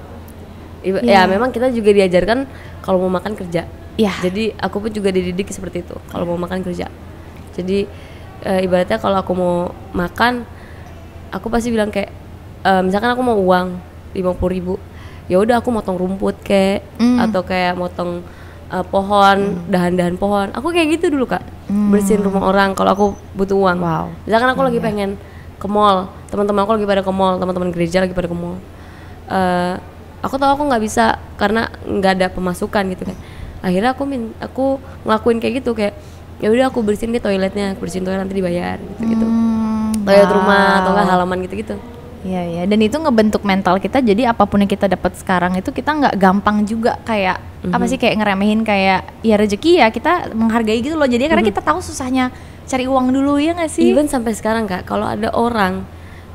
Ya memang kita juga diajarkan kalau mau makan kerja. Iya. Jadi aku pun juga dididik seperti itu, kalau mau makan kerja. Jadi ibaratnya kalau aku mau makan, aku pasti bilang kayak misalkan aku mau uang 50.000, ya udah aku motong rumput kayak atau kayak motong pohon, dahan-dahan pohon. Aku kayak gitu dulu, Kak. Bersihin rumah orang kalau aku butuh uang. Wow. Misalkan aku lagi pengen ke mall, teman-teman aku lagi pada ke mall, teman-teman gereja lagi pada ke mall. Aku tahu aku nggak bisa karena nggak ada pemasukan gitu kan. Akhirnya aku ngelakuin kayak gitu, kayak ya udah aku bersihin di toiletnya, bersihin toilet nanti dibayar gitu. Toilet rumah atau enggak halaman gitu. Iya, dan itu ngebentuk mental kita, jadi apapun yang kita dapat sekarang itu kita nggak gampang juga kayak apa sih, kayak ngeremehin kayak ya rezeki ya, kita menghargai gitu loh. Jadi karena kita tahu susahnya cari uang dulu, ya nggak sih? Even sampai sekarang, Kak, kalau ada orang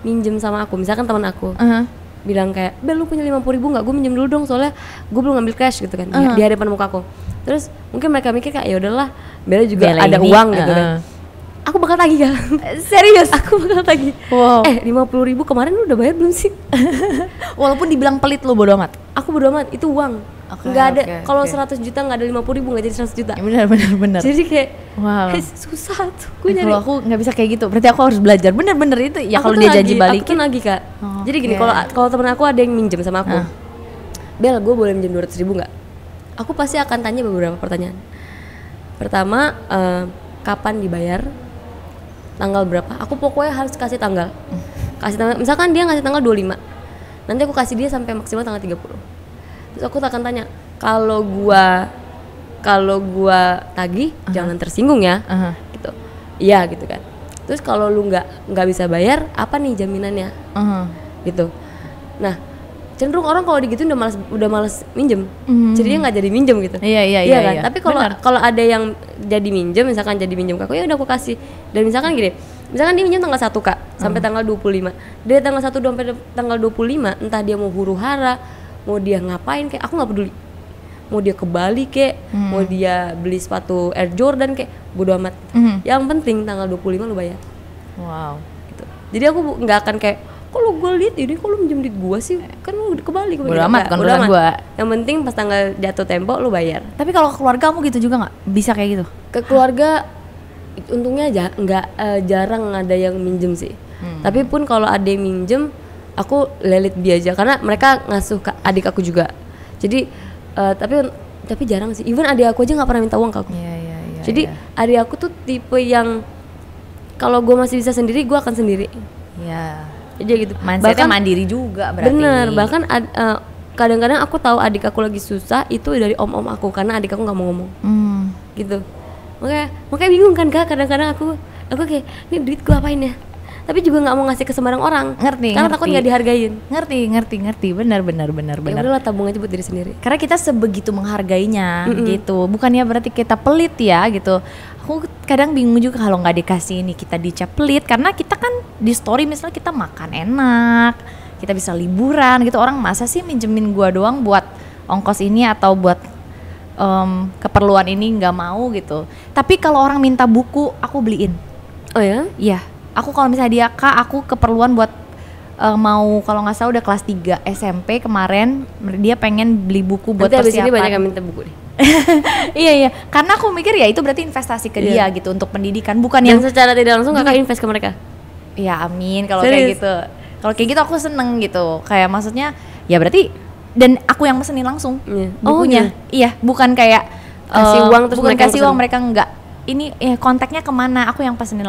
minjem sama aku, misalkan teman aku bilang kayak, Bel, lu punya 50.000 nggak? Gue minjem dulu dong, soalnya gue belum ngambil cash gitu kan di hadapan muka aku. Terus mungkin mereka mikir kayak ya udahlah, Bel juga Bella ada ini, uang gitu kan. Aku bakal tagih, Kak. Serius? Aku bakal tagih. Wow. 50.000 kemarin lu udah bayar belum sih? Walaupun dibilang pelit, lu bodo amat? Aku bodo amat, itu uang. Nggak ada, kalau 100 juta nggak ada 50.000 nggak jadi 100 juta. Ya, benar. Jadi kayak susah tuh. Kalau aku nggak bisa kayak gitu, berarti aku harus belajar. Bener itu ya, kalau dia janji balikin. Aku tuh nagih, Kak. Jadi gini, kalau temen aku ada yang minjem sama aku, Bel, gue boleh minjem 200.000 nggak? Aku pasti akan tanya beberapa pertanyaan. Pertama, kapan dibayar? Tanggal berapa? Aku pokoknya harus kasih tanggal. Misalkan dia ngasih tanggal 25, nanti aku kasih dia sampai maksimal tanggal 30. Terus aku akan tanya, kalau gua tagih jangan tersinggung ya, gitu. iya gitu kan. Terus kalau lu nggak bisa bayar, apa nih jaminannya? Gitu. Nah, cenderung orang kalau digituin udah malas minjem. Jadi dia nggak jadi minjem gitu. Iya kan? iya. Tapi kalau ada yang jadi minjem, misalkan jadi minjem ke aku, ya udah aku kasih. Dan misalkan gini, misalkan dia minjem tanggal 1 Kak, sampai tanggal 25. Dari tanggal 1 sampai tanggal 25, entah dia mau huru-hara, mau dia ngapain kayak aku nggak peduli. Mau dia ke Bali kayak, mau dia beli sepatu Air Jordan kayak, bodo amat. Yang penting tanggal 25 lu bayar. Wow. Gitu. Jadi aku nggak akan kayak, kalau gue lihat ini kalau minjem duit gue sih kan lu ke Bali bodo amat kan urusan gue. Yang penting pas tanggal jatuh tempo lu bayar. Tapi kalau ke keluarga kamu gitu juga nggak bisa kayak gitu? Ke keluarga untungnya jarang ada yang minjem sih. Tapi pun kalau ada yang minjem, aku lelit biasa karena mereka ngasuh ke adik aku juga. Jadi tapi jarang sih. Even adik aku aja nggak pernah minta uang ke aku. Iya. Jadi adik aku tuh tipe yang kalau gue masih bisa sendiri, gue akan sendiri. Iya. Jadi gitu. Mindsetnya mandiri juga berarti. Bener. Bahkan kadang-kadang aku tahu adik aku lagi susah itu dari om aku karena adik aku nggak mau ngomong. Gitu. Makanya bingung kan Kak, kadang-kadang aku kayak ini duit gue apain ya, tapi juga nggak mau ngasih ke sembarang orang. Karena takut nggak dihargain. Ngerti. Benar. Ya udahlah, tabung aja buat diri sendiri. Karena kita sebegitu menghargainya gitu. Bukannya berarti kita pelit ya gitu. Aku kadang bingung juga kalau nggak dikasih ini kita dicap pelit, karena kita kan di story misalnya kita makan enak, kita bisa liburan gitu. Orang masa sih minjemin gua doang buat ongkos ini atau buat keperluan ini, nggak mau gitu. Tapi kalau orang minta buku aku beliin. Oh ya? Iya. Aku kalau misalnya dia Kak, aku keperluan buat mau, kalau nggak salah udah kelas 3 SMP kemarin, dia pengen beli buku buat nanti persiapan. Abis ini banyak yang minta buku deh. Iya. Karena aku mikir ya itu berarti investasi ke dia gitu untuk pendidikan, bukan Dan yang secara tidak langsung Kakak invest ke mereka. Ya amin kalau kayak gitu. Kalau kayak gitu aku seneng gitu. Kayak maksudnya ya berarti, dan aku yang pesenin langsung bukunya. Iya, bukan kayak kasih uang terus bukan mereka kasih uang, mereka enggak. Ini kontaknya kemana, aku yang pesenin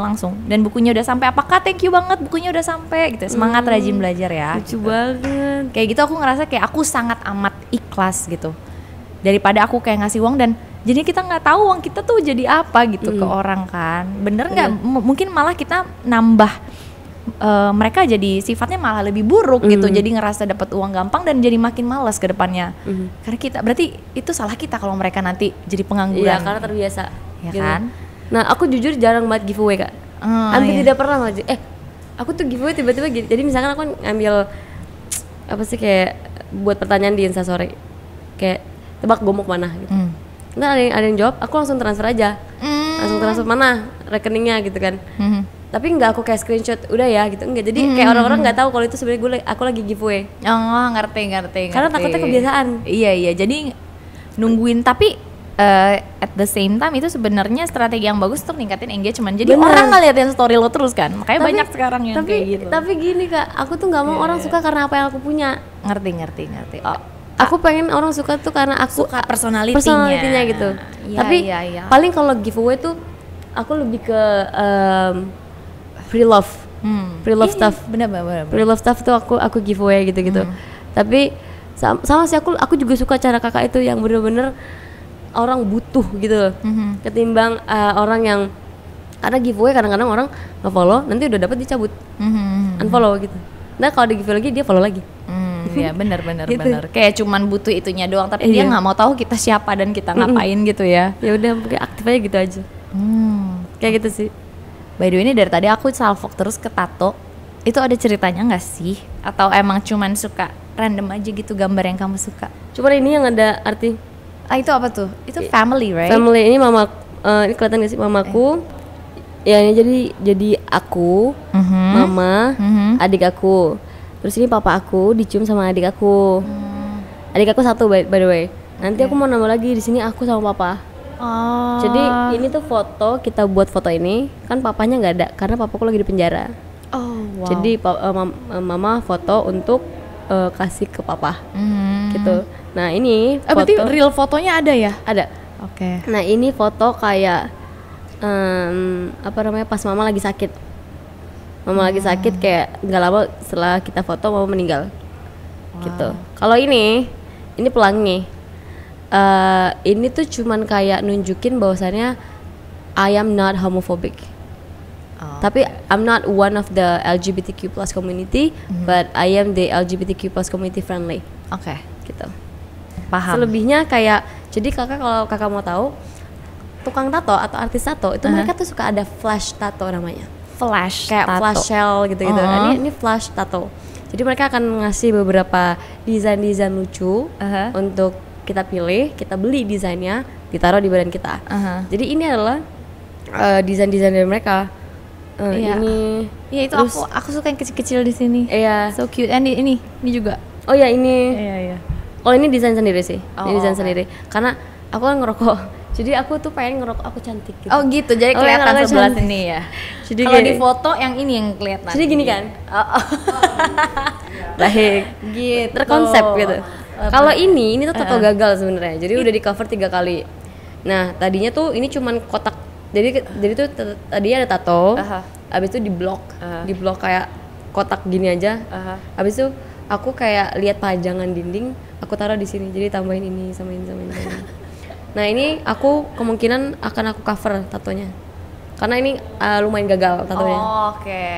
langsung. Dan bukunya udah sampai, apakah thank you banget bukunya udah sampai gitu. Semangat rajin belajar ya. Lucu banget. Kayak gitu aku ngerasa kayak aku sangat amat ikhlas gitu. Daripada aku kayak ngasih uang dan jadi kita nggak tahu uang kita tuh jadi apa gitu ke orang kan. Bener nggak? Mungkin malah kita nambah mereka jadi sifatnya malah lebih buruk gitu. Jadi ngerasa dapat uang gampang dan jadi makin malas ke depannya. Karena kita, berarti itu salah kita kalau mereka nanti jadi pengangguran. Iya, karena terbiasa. Ya gitu. kan? Nah, aku jujur jarang banget giveaway Kak. Hampir tidak pernah aja. Aku tuh giveaway tiba-tiba gini. Jadi misalkan aku ngambil apa sih, kayak buat pertanyaan di Instastory. Kayak tebak gue mau kemana gitu. Ntar ada yang jawab, aku langsung transfer aja. Langsung transfer mana rekeningnya gitu kan. Tapi nggak aku kayak screenshot udah ya gitu, enggak. Jadi kayak orang-orang nggak tahu kalau itu sebenarnya aku lagi giveaway. Oh, ngerti. Karena takutnya kebiasaan. Iya, jadi nungguin. Tapi at the same time itu sebenarnya strategi yang bagus untuk ningkatin engagement. Jadi orang ngeliatin story lo terus kan, makanya banyak sekarang yang kayak gitu. Tapi gini Kak, aku tuh nggak mau orang suka karena apa yang aku punya. Ngerti. Oh, aku pengen orang suka tuh karena aku suka personality-nya gitu. Ya, tapi iya. paling kalau giveaway tuh aku lebih ke free love stuff. Bener. Free love stuff tuh aku giveaway gitu. Tapi sama sih aku juga suka cara Kakak itu yang bener-bener orang butuh gitu. Ketimbang orang yang, karena giveaway kadang-kadang orang nge-follow nanti udah dapat dicabut, unfollow gitu. Nah kalau di giveaway lagi dia follow lagi. Iya benar gitu. Kayak cuman butuh itunya doang, tapi dia nggak mau tahu kita siapa dan kita ngapain gitu ya. Ya udah kayak aktif aja gitu aja. Kayak gitu sih. By the way, ini dari tadi aku salvok terus ke tato. Itu ada ceritanya nggak sih? Atau emang cuman suka random aja gitu gambar yang kamu suka? Cuman ini yang ada arti. Itu apa tuh? Itu family, right? Family, ini mama, ini kelihatan gak sih mamaku? Ya ini jadi aku, mama, adik aku. Terus ini papa aku dicium sama adik aku. Adik aku satu by the way. Nanti aku mau nambah lagi di sini aku sama papa. Oh. Jadi ini tuh foto, kita buat foto ini kan papanya nggak ada karena papaku lagi di penjara. Oh wow. Jadi mama foto untuk kasih ke papa, gitu. Nah ini foto. Berarti real fotonya ada ya? Ada. Oke. Nah ini foto kayak apa namanya, pas mama lagi sakit. Mama lagi sakit kayak nggak lama setelah kita foto mama meninggal. Gitu. Kalau ini pelangi. Ini tuh cuman kayak nunjukin bahwasannya I am not homophobic. Tapi I'm not one of the LGBTQ+ community, but I am the LGBTQ+ community friendly. Oke. Gitu. Paham. Selebihnya kayak, jadi kalau kakak mau tahu, tukang tato atau artis tato itu mereka tuh suka ada flash tato namanya. Flash Kayak tato. flash shell gitu-gitu. Ini flash tato. Jadi mereka akan ngasih beberapa desain-desain lucu untuk kita pilih, kita beli desainnya, ditaruh di badan kita. Jadi ini adalah desain-desain dari mereka. Ini. Iya itu terus, aku suka yang kecil-kecil di sini. Iya. So cute. Ini juga. Oh ya ini. Iya. Oh ini desain sendiri sih. Ini desain sendiri. Karena aku kan ngerokok. Jadi aku tuh pengen ngerokok aku cantik gitu. Oh gitu, jadi kelihatan sebelah sini ya. Jadi kalau di foto yang ini yang kelihatan. Jadi gini kan? Baik. Gitu. Terkonsep gitu. Kalau ini tuh tato gagal sebenarnya. Jadi udah di cover 3 kali. Nah tadinya tuh ini cuman kotak. Jadi tuh tadinya ada tato. Abis itu di blok kayak kotak gini aja. Abis itu aku kayak lihat pajangan dinding, aku taruh di sini. Jadi tambahin ini sama ini. Nah ini aku kemungkinan akan aku cover tatonya karena ini lumayan gagal tatonya.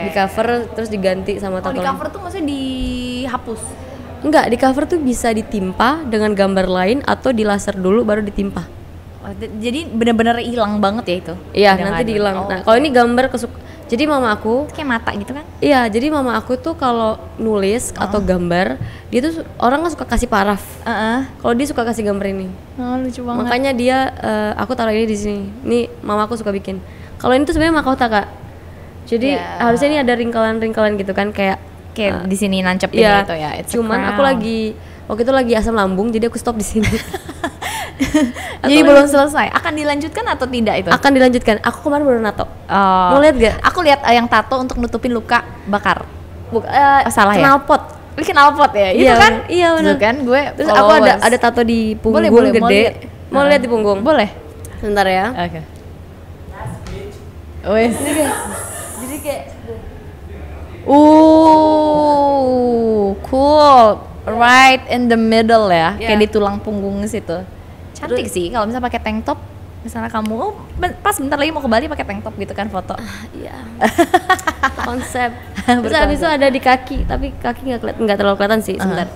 Di cover terus diganti sama tato. Di cover tuh maksudnya dihapus? Enggak, di cover tuh bisa ditimpa dengan gambar lain atau di laser dulu baru ditimpa. Jadi benar-benar hilang banget ya itu? Iya nanti dihilang. Nah kalau ini gambar jadi mama aku kayak mata gitu kan? Iya, jadi mama aku tuh kalau nulis atau gambar, dia tuh orang kan suka kasih paraf. Kalau dia suka kasih gambar ini. Lucu banget. Makanya dia aku taruh ini di sini. Ini mama aku suka bikin. Kalau ini tuh sebenarnya mahkota Kak. Jadi harusnya ini ada ringkalan-ringkalan gitu kan kayak di sini nancepin gitu ya. Cuman aku waktu itu lagi asam lambung jadi aku stop di sini. Jadi belum selesai. Akan dilanjutkan atau tidak itu? Akan dilanjutkan. Aku kemarin baru nato. Mau lihat gak? Aku lihat yang tato untuk nutupin luka bakar. Salah knalpot. Ya? Knalpot ya? Itu kan? Iya benar. Kan gue. Terus aku ada tato di punggung gede. Mau lihat di punggung? Boleh. Sebentar ya. Oke. Wes. Jadi kayak cool. Right in the middle ya. Kayak di tulang punggung situ. Cantik sih kalau misalnya pakai tank top. Misalnya kamu pas bentar lagi mau ke Bali pakai tank top gitu kan foto. Iya. Konsep. Terus habis itu ada di kaki, tapi kaki nggak terlalu kelihatan sih. Sebentar.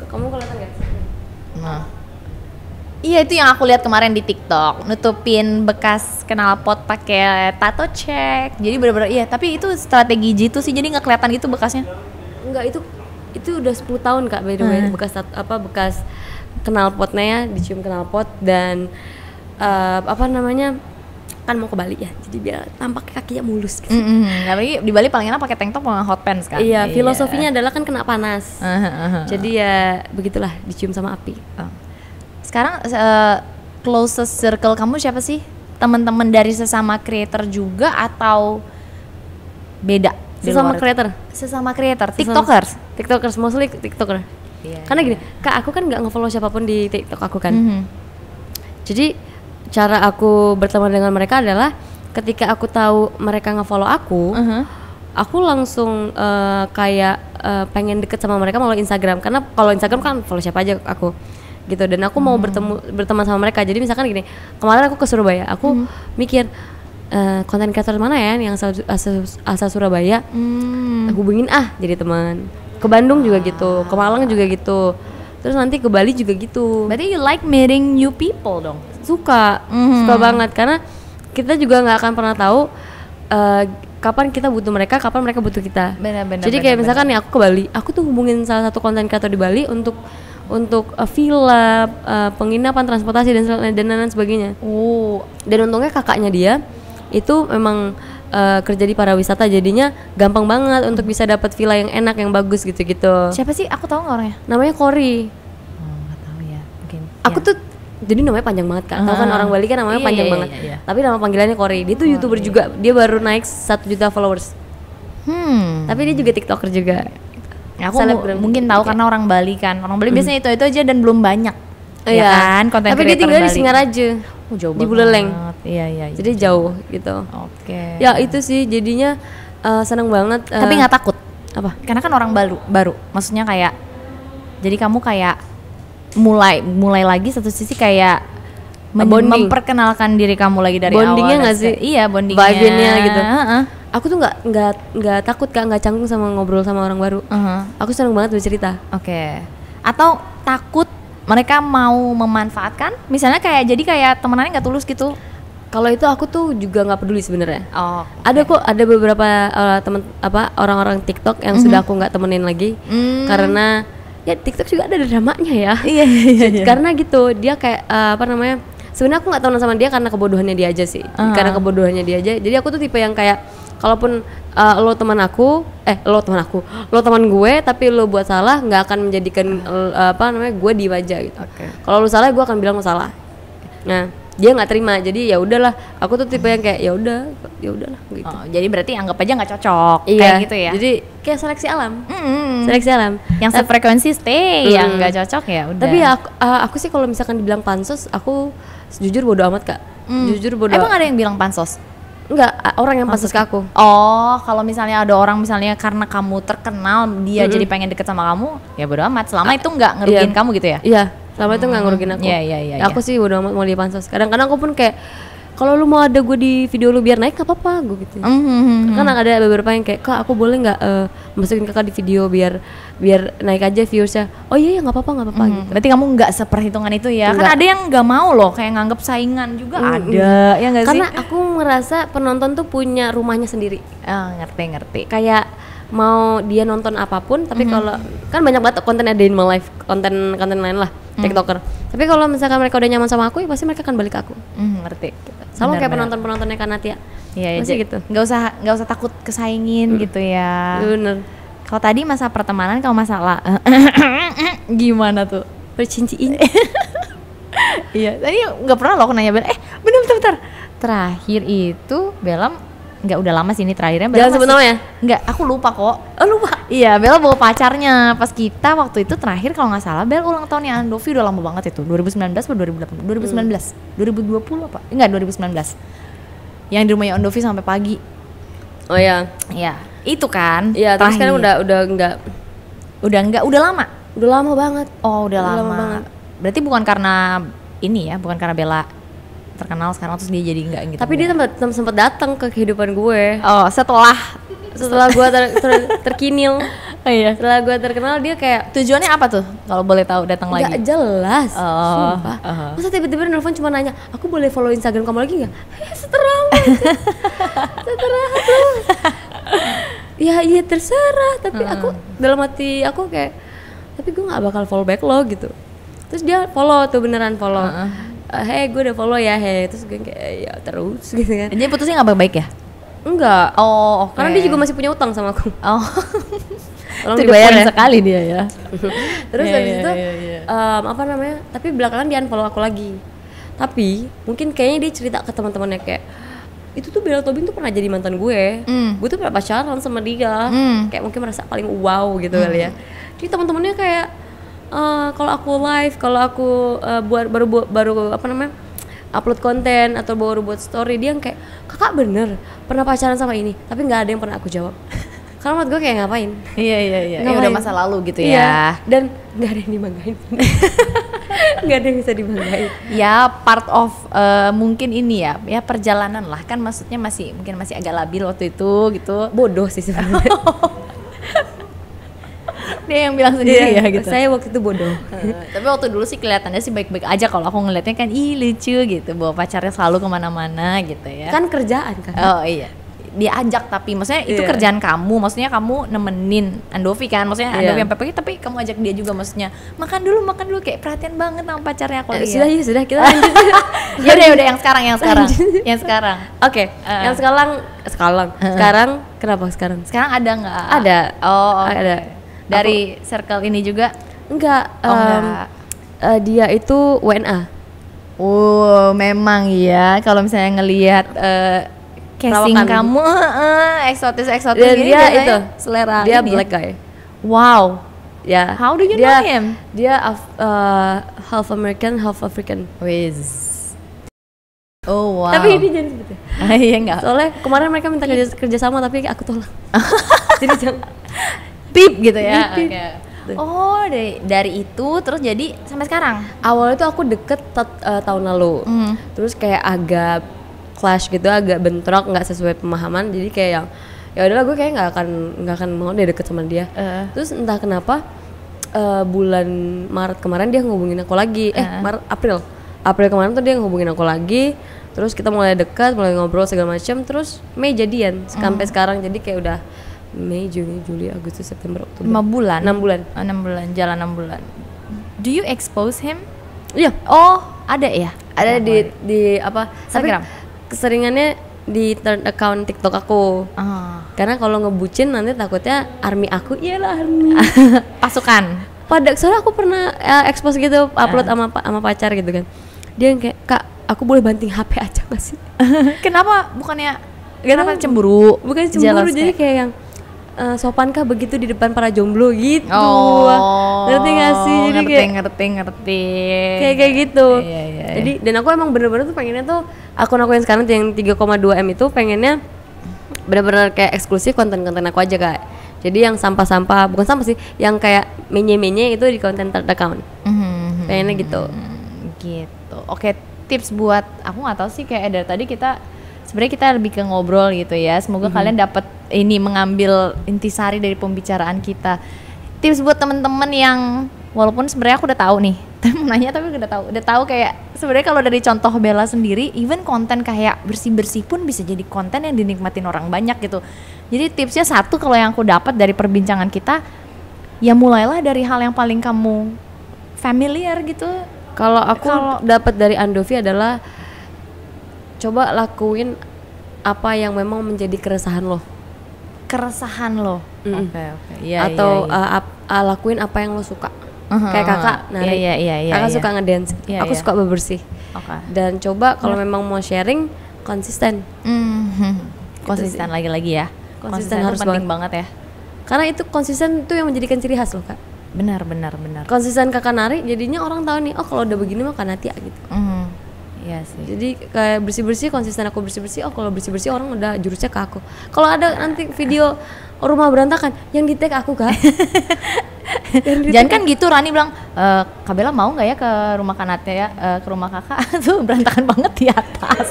Kamu kelihatan nggak? Nah. Iya itu yang aku lihat kemarin di TikTok, nutupin bekas knalpot pakai tato check. Jadi benar-benar iya, tapi itu strategi jitu sih, jadi nggak kelihatan gitu bekasnya. Enggak, itu udah 10 tahun Kak by the way, bekas knalpotnya ya, dicium knalpot dan kan mau ke Bali ya, jadi biar tampak kakinya mulus gitu. Tapi di Bali paling enak pakai tank top sama hot pants kan. Iya, filosofinya adalah kan kena panas. Jadi ya begitulah, dicium sama api. Sekarang closest circle kamu siapa sih? Teman-teman dari sesama creator juga atau beda? Sesama creator, tiktokers, mostly tiktoker. Karena gini, Kak aku kan nggak nge-follow siapapun di TikTok aku kan. Jadi cara aku berteman dengan mereka adalah ketika aku tahu mereka nge-follow aku langsung kayak pengen deket sama mereka melalui Instagram. Karena kalau Instagram kan follow siapa aja aku gitu, dan aku mau berteman sama mereka. Jadi misalkan gini, kemarin aku ke Surabaya, aku mikir konten kreator mana ya yang asal Surabaya, hubungin jadi teman. Ke Bandung juga gitu, ke Malang juga gitu, terus nanti ke Bali juga gitu. Berarti you like meeting new people dong? Suka banget, karena kita juga nggak akan pernah tahu kapan kita butuh mereka, kapan mereka butuh kita. Jadi kayak misalkan nih aku ke Bali, aku tuh hubungin salah satu konten kreator di Bali untuk villa, penginapan, transportasi dan lain sebagainya. Dan untungnya kakaknya dia itu memang kerja di pariwisata, jadinya gampang banget untuk bisa dapat villa yang enak, yang bagus gitu-gitu. Siapa sih? Aku tahu nggak orangnya? Namanya Cory. Nggak tahu ya, mungkin. Aku tuh jadi namanya panjang banget Kak. Tahu kan orang Bali kan namanya panjang banget. Tapi nama panggilannya Cory. Dia tuh YouTuber juga. Dia baru naik 1 juta followers. Tapi dia juga TikToker juga. Aku mungkin tahu karena orang Bali kan. Orang Bali biasanya itu aja dan belum banyak. Ya kan, konten tapi dia tinggal di Singaraja. Jauh di Buleleng. Iya. Jadi jauh gitu. Oke. Ya itu sih jadinya seneng banget. Tapi nggak takut? Apa? Karena kan orang baru. Maksudnya kayak, jadi kamu kayak mulai lagi satu sisi kayak bonding. Memperkenalkan diri kamu lagi dari bondingnya awal. Nggak sih? Iya, bondingnya. Vibe-nya gitu. Aku tuh nggak takut Kak, nggak canggung sama ngobrol sama orang baru. Aku seneng banget bercerita. Oke. Atau takut mereka mau memanfaatkan? Misalnya kayak temenannya nggak tulus gitu? Kalau itu aku tuh juga nggak peduli sebenarnya. Oh. Ada kok, ada beberapa orang-orang TikTok yang sudah aku nggak temenin lagi karena ya TikTok juga ada dramanya ya. Iya. Karena gitu dia kayak sebenarnya aku nggak tahu sama dia karena kebodohannya dia aja sih. Karena kebodohannya dia aja. Jadi aku tuh tipe yang kayak kalaupun lo teman gue tapi lo buat salah, nggak akan menjadikan gue diem aja gitu. Kalau lo salah gue akan bilang lo salah. Nah dia nggak terima, jadi ya udahlah, aku tuh tipe yang kayak ya udahlah gitu. Jadi berarti anggap aja nggak cocok. Iya, kayak gitu ya. Jadi kayak seleksi alam. Seleksi alam yang sefrekuensi stay, yang nggak cocok ya udah. Tapi ya aku sih kalau misalkan dibilang pansos, aku jujur bodo amat Kak. Jujur bodo. Emang ada yang bilang pansos? Enggak, orang yang pansos ke aku. Oh, kalau misalnya ada orang misalnya karena kamu terkenal dia jadi pengen deket sama kamu, ya bodo amat. Selama itu nggak ngerugiin kamu gitu ya? Iya, selama itu nggak ngerugiin aku. Iya. Aku sih bodo amat mau dia pansos. Kadang-kadang aku pun kayak kalau lu mau ada gue di video lu biar naik, gak apa-apa gue gitu. Kan ada beberapa yang kayak, Kak aku boleh nggak masukin kakak di video biar naik aja viewersnya. Oh iya nggak apa-apa gitu. Berarti kamu nggak seperhitungan itu ya? Kan ada yang nggak mau loh, kayak nganggep saingan juga ada, ya nggak sih? Karena aku merasa penonton tuh punya rumahnya sendiri. Ngerti. Kayak mau dia nonton apapun, tapi kalau kan banyak banget konten ada in my life, konten lain lah, TikToker. Tapi kalau misalkan mereka udah nyaman sama aku, ya pasti mereka akan balik ke aku. Ngerti. Sama kayak penontonnya Kanatia. Iya, masih gitu. Nggak usah takut kesaingin gitu ya. Bener. Kalau tadi masa pertemanan, kalau masalah gimana tuh? Percinciin. Iya, tadi nggak pernah loh aku nanya Bella. Bentar. Terakhir itu Bella nggak, udah lama sih ini terakhirnya. Jangan sebut namanya. Nggak, aku lupa kok. Oh lupa. Iya, Bella bawa pacarnya pas kita waktu itu terakhir kalau nggak salah. Bella ulang tahunnya Andovi udah lama banget itu. 2019 atau 2018? 2019. 2020 apa? Enggak, 2019. Yang di rumahnya Andovi sampai pagi. Oh iya. Iya, itu kan. Iya, terus sekarang udah enggak. Udah lama. Udah lama banget. Oh, udah lama banget. Berarti bukan karena ini ya, bukan karena Bella terkenal sekarang terus dia jadi enggak gitu. Tapi dia sempat datang ke kehidupan gue. Oh, setelah gue terkinil. Oh iya. Setelah gue terkenal dia kayak tujuannya apa tuh? Kalau boleh tahu datang lagi. Gak jelas. Sumpah. Masa tiba-tiba nelfon cuma nanya, "Aku boleh follow Instagram kamu lagi enggak?" Seterah tuh. Ya iya terserah, tapi aku dalam hati aku kayak tapi gue nggak bakal follow back lo gitu. Terus dia follow tuh, beneran follow. Hey gue udah follow ya, terus gue kayak ya terus gitu kan. Jadi putusnya nggak baik-baik ya? Enggak. Oh, oke. Karena dia juga masih punya utang sama aku. Oh. Tolong itu dibayar ya. sekali dia ya. Terus habis itu tapi belakangan dia unfollow aku lagi. Tapi mungkin kayaknya dia cerita ke teman-temannya kayak itu tuh Bella Tobing tuh pernah jadi mantan gue. Gue tuh pernah pacaran sama dia. Kayak mungkin merasa paling wow gitu kali ya. Jadi teman-temannya kayak kalau aku live, kalau aku baru upload konten atau baru buat story, dia yang kayak kakak bener pernah pacaran sama ini, tapi nggak ada yang pernah aku jawab. Karena menurut gue kayak ngapain? Iya. Ya udah masa lalu gitu ya. Dan nggak ada yang dibanggain. Nggak ada yang bisa dibanggain. Ya part of mungkin ini ya perjalanan lah, kan maksudnya mungkin masih agak labil waktu itu gitu. Bodoh sih sebenarnya. Dia yang bilang sendiri ya gitu. Saya waktu itu bodoh. Tapi waktu dulu sih kelihatannya sih baik-baik aja, kalau aku ngeliatnya kan lucu gitu, bawa pacarnya selalu kemana-mana gitu ya. Kan kerjaan kan. Oh iya. Dia ajak, tapi maksudnya itu kerjaan kamu, maksudnya kamu nemenin Andovi kan, maksudnya Andovi sampai pergi tapi kamu ajak dia juga, maksudnya makan dulu kayak perhatian banget sama pacarnya aku lihat. Sudah kita lanjut. Udah yang sekarang. Oke. Yang sekarang kenapa sekarang? Sekarang ada nggak? Ada. Oh, okay. Ada. Dari circle ini juga? Enggak. Dia itu WNA. Oh, memang ya. Kalau misalnya ngelihat casing kamu eksotis dan gini, dia itu selera dia ini black guy. Wow. Ya. How do you know him? Dia half American, half African. Wiz. Oh wow. Tapi ini jangan sebut ya. Iya enggak. Soalnya kemarin mereka minta kerja sama tapi aku tolak. Jadi jangan. Pip gitu ya. Oke. Oh, dari itu terus jadi sampai sekarang. Awalnya tuh aku deket tahun lalu, terus kayak agak clash gitu, agak bentrok, nggak sesuai pemahaman, jadi kayak yang ya udahlah gue kayak nggak akan mau deh deket sama dia. Terus entah kenapa bulan Maret kemarin dia ngehubungin aku lagi, April kemarin tuh dia ngehubungin aku lagi, terus kita mulai dekat, mulai ngobrol segala macam, terus Mei jadian sampai sekarang, jadi kayak udah Mei, Juni, Juli, Agustus, September, Oktober. 5 bulan. 6 bulan. 6 bulan, jalan 6 bulan. Do you expose him? Iya. Oh, ada ya? Ada di apa? Instagram. Tapi keseringannya di third account TikTok aku. Karena kalau ngebucin nanti takutnya army aku, iyalah army. Pasukan. Soalnya aku pernah expose gitu, upload sama pacar gitu kan. Dia yang kayak, "Kak, aku boleh banting HP aja gak sih?" Kenapa? Bukannya kenapa cemburu? Bukan cemburu, jadi kayak yang sopankah begitu di depan para jomblo gitu. Ngerti gak sih? Jadi ngerti. Kayak gitu. Iya. Jadi dan aku emang bener-bener tuh pengennya tuh akun-akun yang sekarang tuh yang 3,2 M itu pengennya bener-bener kayak eksklusif konten-konten aku aja, Kak. Jadi yang sampah-sampah, bukan sampah sih, yang kayak menye-menye itu di konten third account. Pengennya gitu. Gitu. Oke, tips buat aku nggak tahu sih, kayak dari tadi sebenarnya kita lebih ke ngobrol gitu ya. Semoga kalian dapat ini mengambil intisari dari pembicaraan kita. Tips buat temen-temen yang walaupun sebenarnya aku udah tahu nih, tapi mau nanya tapi udah tahu kayak sebenarnya kalau dari contoh Bella sendiri, even konten kayak bersih-bersih pun bisa jadi konten yang dinikmatin orang banyak gitu. Jadi tipsnya satu kalau yang aku dapat dari perbincangan kita, ya mulailah dari hal yang paling kamu familiar gitu. Kalau aku dapat dari Andovi adalah coba lakuin apa yang memang menjadi keresahan lo. Oke. Iya. Atau lakuin apa yang lo suka. Kayak kakak nari. Kakak suka ngedance. Aku suka bebersih. Dan coba kalau memang mau sharing konsisten. Konsisten lagi-lagi ya. Konsisten harus penting banget ya. Karena itu konsisten tuh yang menjadikan ciri khas lo, Kak. Benar. Konsisten kakak nari jadinya orang tahu nih, oh kalau udah begini mah Kanatia gitu. Iya sih. Jadi kayak bersih-bersih, konsisten aku bersih-bersih. Oh kalau bersih-bersih orang udah jurusnya ke aku. Kalau ada nanti video rumah berantakan, yang di tag aku, Kak. Jangan kan gitu, Rani bilang, Kak Bella mau nggak ya ke rumah Kanatia ya, ke rumah kakak tuh berantakan banget di atas.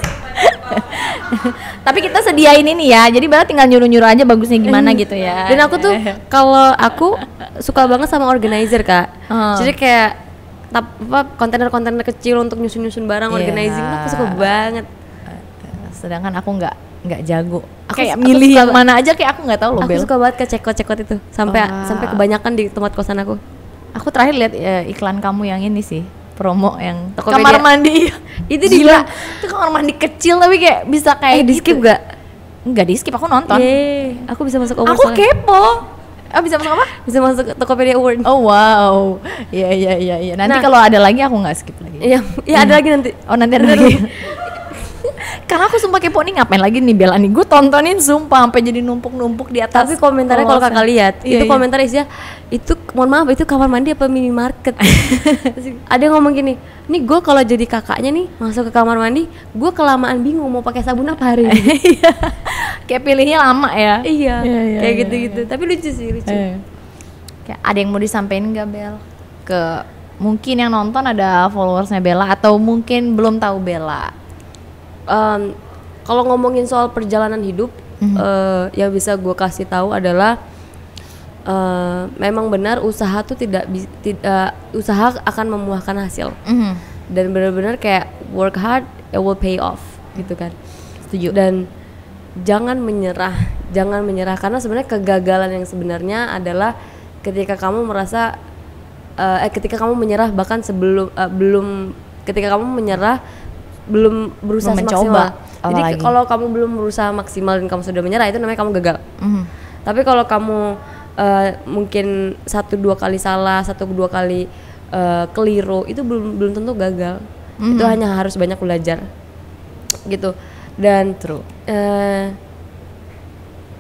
Tapi kita sediain ini ya, jadi Bella tinggal nyuruh-nyuruh aja bagusnya gimana gitu ya. Dan aku tuh kalau aku suka banget sama organizer, Kak. Jadi kayak kontainer-kontainer kecil untuk nyusun-nyusun barang, organizing tuh aku suka banget. Sedangkan aku nggak jago. Kayak milih yang mana aja kayak aku nggak tahu loh, Bel. Aku suka banget ke cekot-cekot itu sampai kebanyakan di tempat kosan aku. Aku terakhir lihat iklan kamu yang ini sih, promo yang Tokopedia. Kamar mandi. Itu gila. Itu kamar mandi kecil tapi kayak bisa kayak di skip gak? Enggak di skip, aku nonton. Aku bisa masuk award. Aku kepo. Bisa masuk apa? Bisa masuk Tokopedia Award. Oh wow. Iya. Nanti kalau ada lagi aku nggak skip lagi. Iya, ada lagi nanti. Oh, nanti ada lagi. Karena aku sumpah kepo nih, ngapain lagi nih Bella nih, gue tontonin sumpah sampai jadi numpuk-numpuk di atas. Tapi komentarnya kalau kakak lihat itu komentar isinya itu, mohon maaf itu kamar mandi apa minimarket. Ada yang ngomong gini, nih gue kalau jadi kakaknya nih masuk ke kamar mandi, gue kelamaan bingung mau pakai sabun apa hari ini. Kayak pilihnya lama ya. Iya. Kayak gitu-gitu. Tapi lucu sih, lucu. Kayak ada yang mau disampaikan nggak, Bel? Ke mungkin yang nonton ada followersnya Bella atau mungkin belum tahu Bella. Kalau ngomongin soal perjalanan hidup, yang bisa gue kasih tahu adalah memang benar usaha tuh usaha akan membuahkan hasil. Dan benar-benar kayak work hard, it will pay off gitu kan. Setuju. Dan jangan menyerah karena sebenarnya kegagalan yang sebenarnya adalah ketika kamu merasa ketika kamu menyerah, bahkan ketika kamu menyerah belum berusaha maksimal. Jadi kalau kamu belum berusaha maksimal dan kamu sudah menyerah, itu namanya kamu gagal. Tapi kalau kamu mungkin 1-2 kali salah, 1-2 kali keliru, itu belum tentu gagal. Itu hanya harus banyak belajar gitu. Dan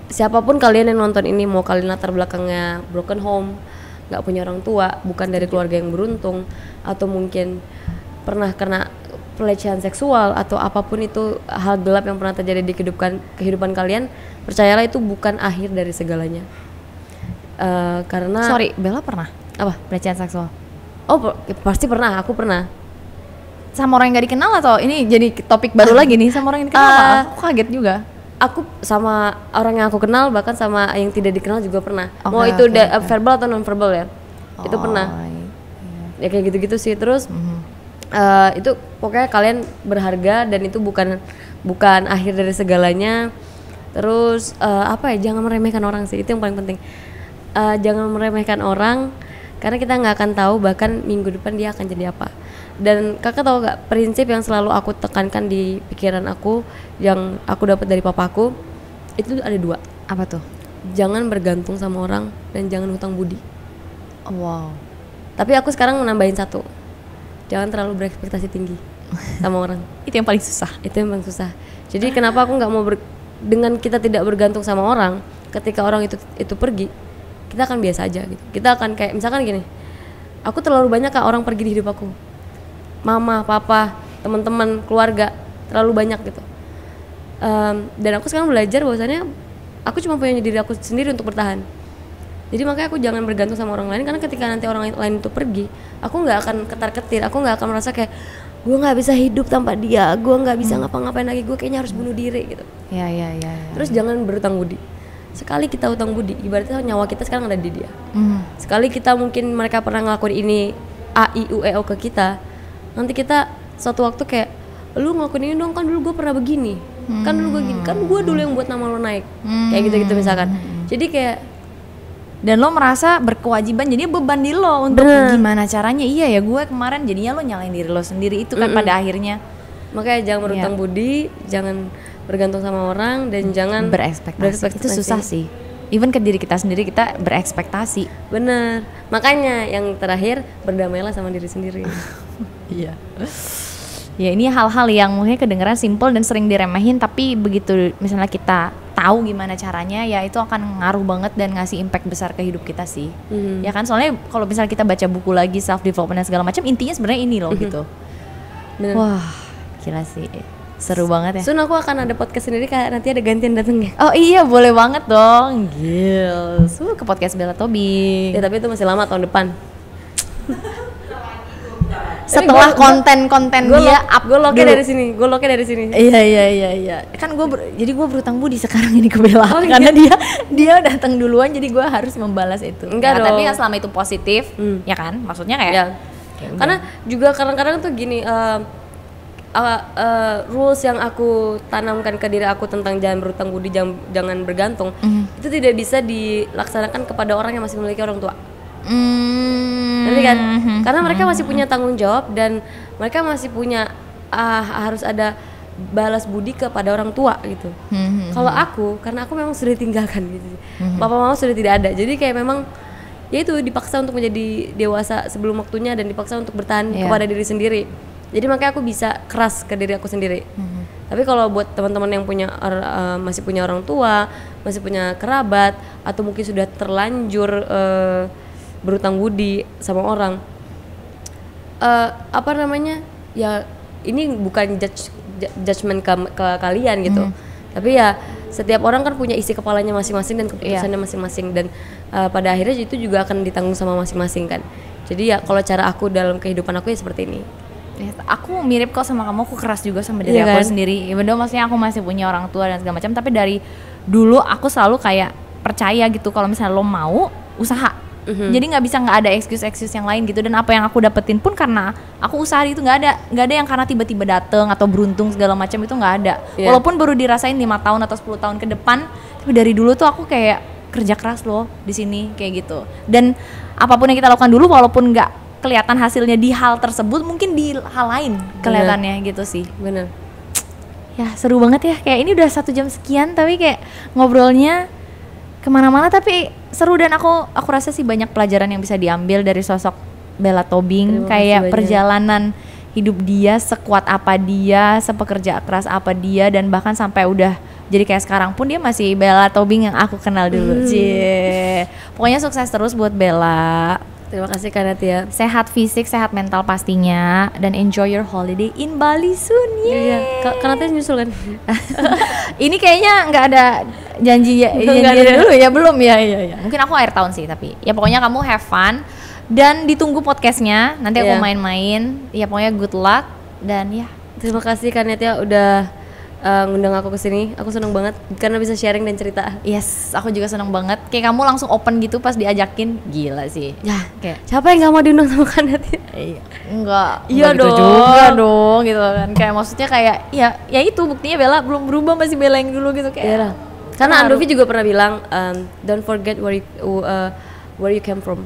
siapapun kalian yang nonton ini, mau kalian latar belakangnya broken home, nggak punya orang tua, bukan dari keluarga yang beruntung, atau mungkin pernah kena pelecehan seksual atau apapun itu hal gelap yang pernah terjadi di kehidupan kalian, percayalah itu bukan akhir dari segalanya. Karena sorry, Bella pernah? Apa? Pelecehan seksual. Oh pasti pernah, aku pernah. Sama orang yang gak dikenal atau ini jadi topik baru lagi nih sama orang yang dikenal? Aku kaget juga. Aku sama orang yang aku kenal, bahkan sama yang tidak dikenal juga pernah. Mau Okay, itu verbal atau non verbal ya, itu pernah. Iya. Ya kayak gitu-gitu sih. Terus itu pokoknya kalian berharga dan itu bukan akhir dari segalanya. Terus apa ya, jangan meremehkan orang sih, itu yang paling penting. Jangan meremehkan orang karena kita nggak akan tahu bahkan minggu depan dia akan jadi apa. Dan kakak tahu gak, prinsip yang selalu aku tekankan di pikiran aku yang aku dapat dari papaku itu ada 2. Apa tuh? Jangan bergantung sama orang dan jangan hutang budi. Wow. Tapi aku sekarang menambahin 1, jangan terlalu berekspektasi tinggi sama orang. Itu yang paling susah. Itu yang paling susah. Jadi kenapa aku nggak mau dengan kita tidak bergantung sama orang, ketika orang itu pergi, kita akan biasa aja gitu. Kita akan kayak misalkan gini, aku terlalu banyak kak orang pergi di hidup aku, mama, papa, teman-teman, keluarga, terlalu banyak gitu. Dan aku sekarang belajar bahwasannya aku cuma punya diri aku sendiri untuk bertahan. Jadi makanya aku jangan bergantung sama orang lain, karena ketika nanti orang lain itu pergi, aku nggak akan ketar-ketir, aku nggak akan merasa kayak gue nggak bisa hidup tanpa dia, gue nggak bisa ngapa-ngapain lagi, gue kayaknya harus bunuh diri gitu. Ya. Terus jangan berutang budi. Sekali kita utang budi, ibaratnya nyawa kita sekarang ada di dia. Sekali kita mungkin mereka pernah ngelakuin ini A, I, U, E, O ke kita, nanti kita suatu waktu kayak, lu ngelakuin ini dong, kan dulu gue pernah begini, kan dulu gue gini, kan gue dulu yang buat nama lo naik, kayak gitu-gitu misalkan. Jadi kayak, dan lo merasa berkewajiban, jadinya beban di lo untuk gimana caranya. Iya ya, gue kemarin jadinya lo nyalain diri lo sendiri itu kan pada akhirnya. Makanya jangan berutang budi, jangan bergantung sama orang, dan jangan berekspektasi. Itu susah sih. Even ke diri kita sendiri kita berekspektasi. Bener. Makanya yang terakhir, berdamailah sama diri sendiri. Iya. Ya ini hal-hal yang mungkin kedengeran simple dan sering diremehin, tapi begitu misalnya kita tahu gimana caranya, ya itu akan ngaruh banget dan ngasih impact besar ke hidup kita sih. Ya kan, soalnya kalau misalnya kita baca buku lagi self development dan segala macam, intinya sebenarnya ini loh gitu. Bener. Wah, gila sih. Seru banget ya. Soon aku akan ada podcast sendiri, Kak. Nanti ada gantian datengnya. Oh iya, boleh banget dong. Gils. Ke podcast Bella Tobing. Ya tapi itu masih lama, tahun depan. Setelah konten-konten dia up, gue loke dari sini. Iya. Kan jadi gue berutang budi sekarang ini ke Bella. Karena dia datang duluan, jadi gue harus membalas itu. Enggak dong. Tapi kan selama itu positif, ya kan? Maksudnya kayak ya. Karena juga kadang-kadang tuh gini, rules yang aku tanamkan ke diri aku tentang jangan berutang budi, jangan bergantung, itu tidak bisa dilaksanakan kepada orang yang masih memiliki orang tua. Nanti kan, karena mereka masih punya tanggung jawab dan mereka masih punya harus ada balas budi kepada orang tua gitu. Kalau aku, karena aku memang sudah ditinggalkan gitu, papa mama sudah tidak ada, jadi kayak memang ya itu dipaksa untuk menjadi dewasa sebelum waktunya dan dipaksa untuk bertahan kepada diri sendiri. Jadi makanya aku bisa keras ke diri aku sendiri. Tapi kalau buat teman-teman yang punya masih punya orang tua, masih punya kerabat, atau mungkin sudah terlanjur berutang budi sama orang, apa namanya, ya ini bukan judgement ke kalian gitu, tapi ya setiap orang kan punya isi kepalanya masing-masing dan keputusannya masing-masing, dan pada akhirnya itu juga akan ditanggung sama masing-masing kan. Jadi ya kalau cara aku dalam kehidupan aku ya seperti ini. Ya, aku mirip kok sama kamu, aku keras juga sama diri aku sendiri. Ya bener, maksudnya aku masih punya orang tua dan segala macam, tapi dari dulu aku selalu kayak percaya gitu kalau misalnya lo mau usaha. Jadi nggak bisa nggak ada excuse yang lain gitu, dan apa yang aku dapetin pun karena aku usaha itu, nggak ada yang karena tiba-tiba dateng atau beruntung segala macam, itu nggak ada. Walaupun baru dirasain 5 tahun atau 10 tahun ke depan, tapi dari dulu tuh aku kayak kerja keras loh di sini kayak gitu. Dan apapun yang kita lakukan dulu, walaupun nggak kelihatan hasilnya di hal tersebut, mungkin di hal lain kelihatannya gitu sih. Bener. Ya seru banget ya, kayak ini udah 1 jam sekian tapi kayak ngobrolnya kemana-mana tapi seru, dan aku rasa sih banyak pelajaran yang bisa diambil dari sosok Bella Tobing. Kayak perjalanan hidup dia, sekuat apa dia, sepekerja keras apa dia, dan bahkan sampai udah jadi kayak sekarang pun dia masih Bella Tobing yang aku kenal dulu. Pokoknya sukses terus buat Bella. Terima kasih Kak Natia. Sehat fisik, sehat mental pastinya, dan enjoy your holiday in Bali soon. Iya. Kak Natia nyusul kan? Ini kayaknya nggak ada janji dulu ya, belum ya. Mungkin aku akhir tahun sih, tapi ya pokoknya kamu have fun Dan ditunggu podcastnya, nanti aku Iya. main-main. Ya pokoknya good luck dan ya. Terima kasih Kak Netya udah ngundang aku ke sini. Aku seneng banget karena bisa sharing dan cerita. Yes, aku juga seneng banget. Kayak kamu langsung open gitu pas diajakin, gila sih. Ya, Kayak siapa yang nggak mau diundang sama Kak Netya? enggak Iya gitu dong. juga dong gitu kan. Kayak maksudnya kayak ya itu buktinya Bella belum berubah, masih Bella yang dulu gitu kayak. Iya. Karena Andovi juga pernah bilang don't forget where you came from.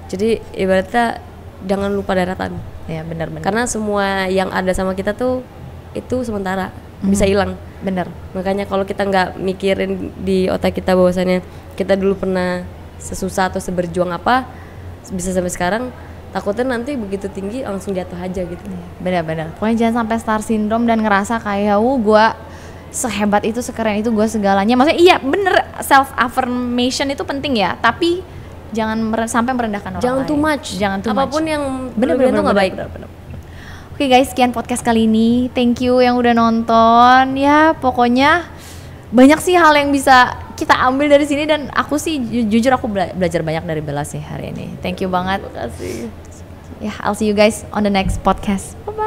Jadi ibaratnya jangan lupa daratan. Ya benar-benar. Karena semua yang ada sama kita tuh itu sementara, bisa hilang. Bener. Makanya kalau kita nggak mikirin di otak kita bahwasannya kita dulu pernah sesusah atau seberjuang apa bisa sampai sekarang, takutnya nanti begitu tinggi langsung jatuh aja gitu. Benar-benar. Pokoknya jangan sampai star syndrome dan ngerasa kayak gue sehebat itu, sekeren itu, gue segalanya. Maksudnya iya bener, self affirmation itu penting ya, tapi jangan sampai merendahkan orang Jangan lain. too much. Jangan too Apapun much. yang Bener-bener itu nggak baik. bener. Oke guys, sekian podcast kali ini. Thank you yang udah nonton. Ya pokoknya banyak sih hal yang bisa kita ambil dari sini, dan aku sih jujur aku belajar banyak dari Bella sih hari ini. Thank you banget. Terima kasih. Ya, I'll see you guys on the next podcast. Bye bye.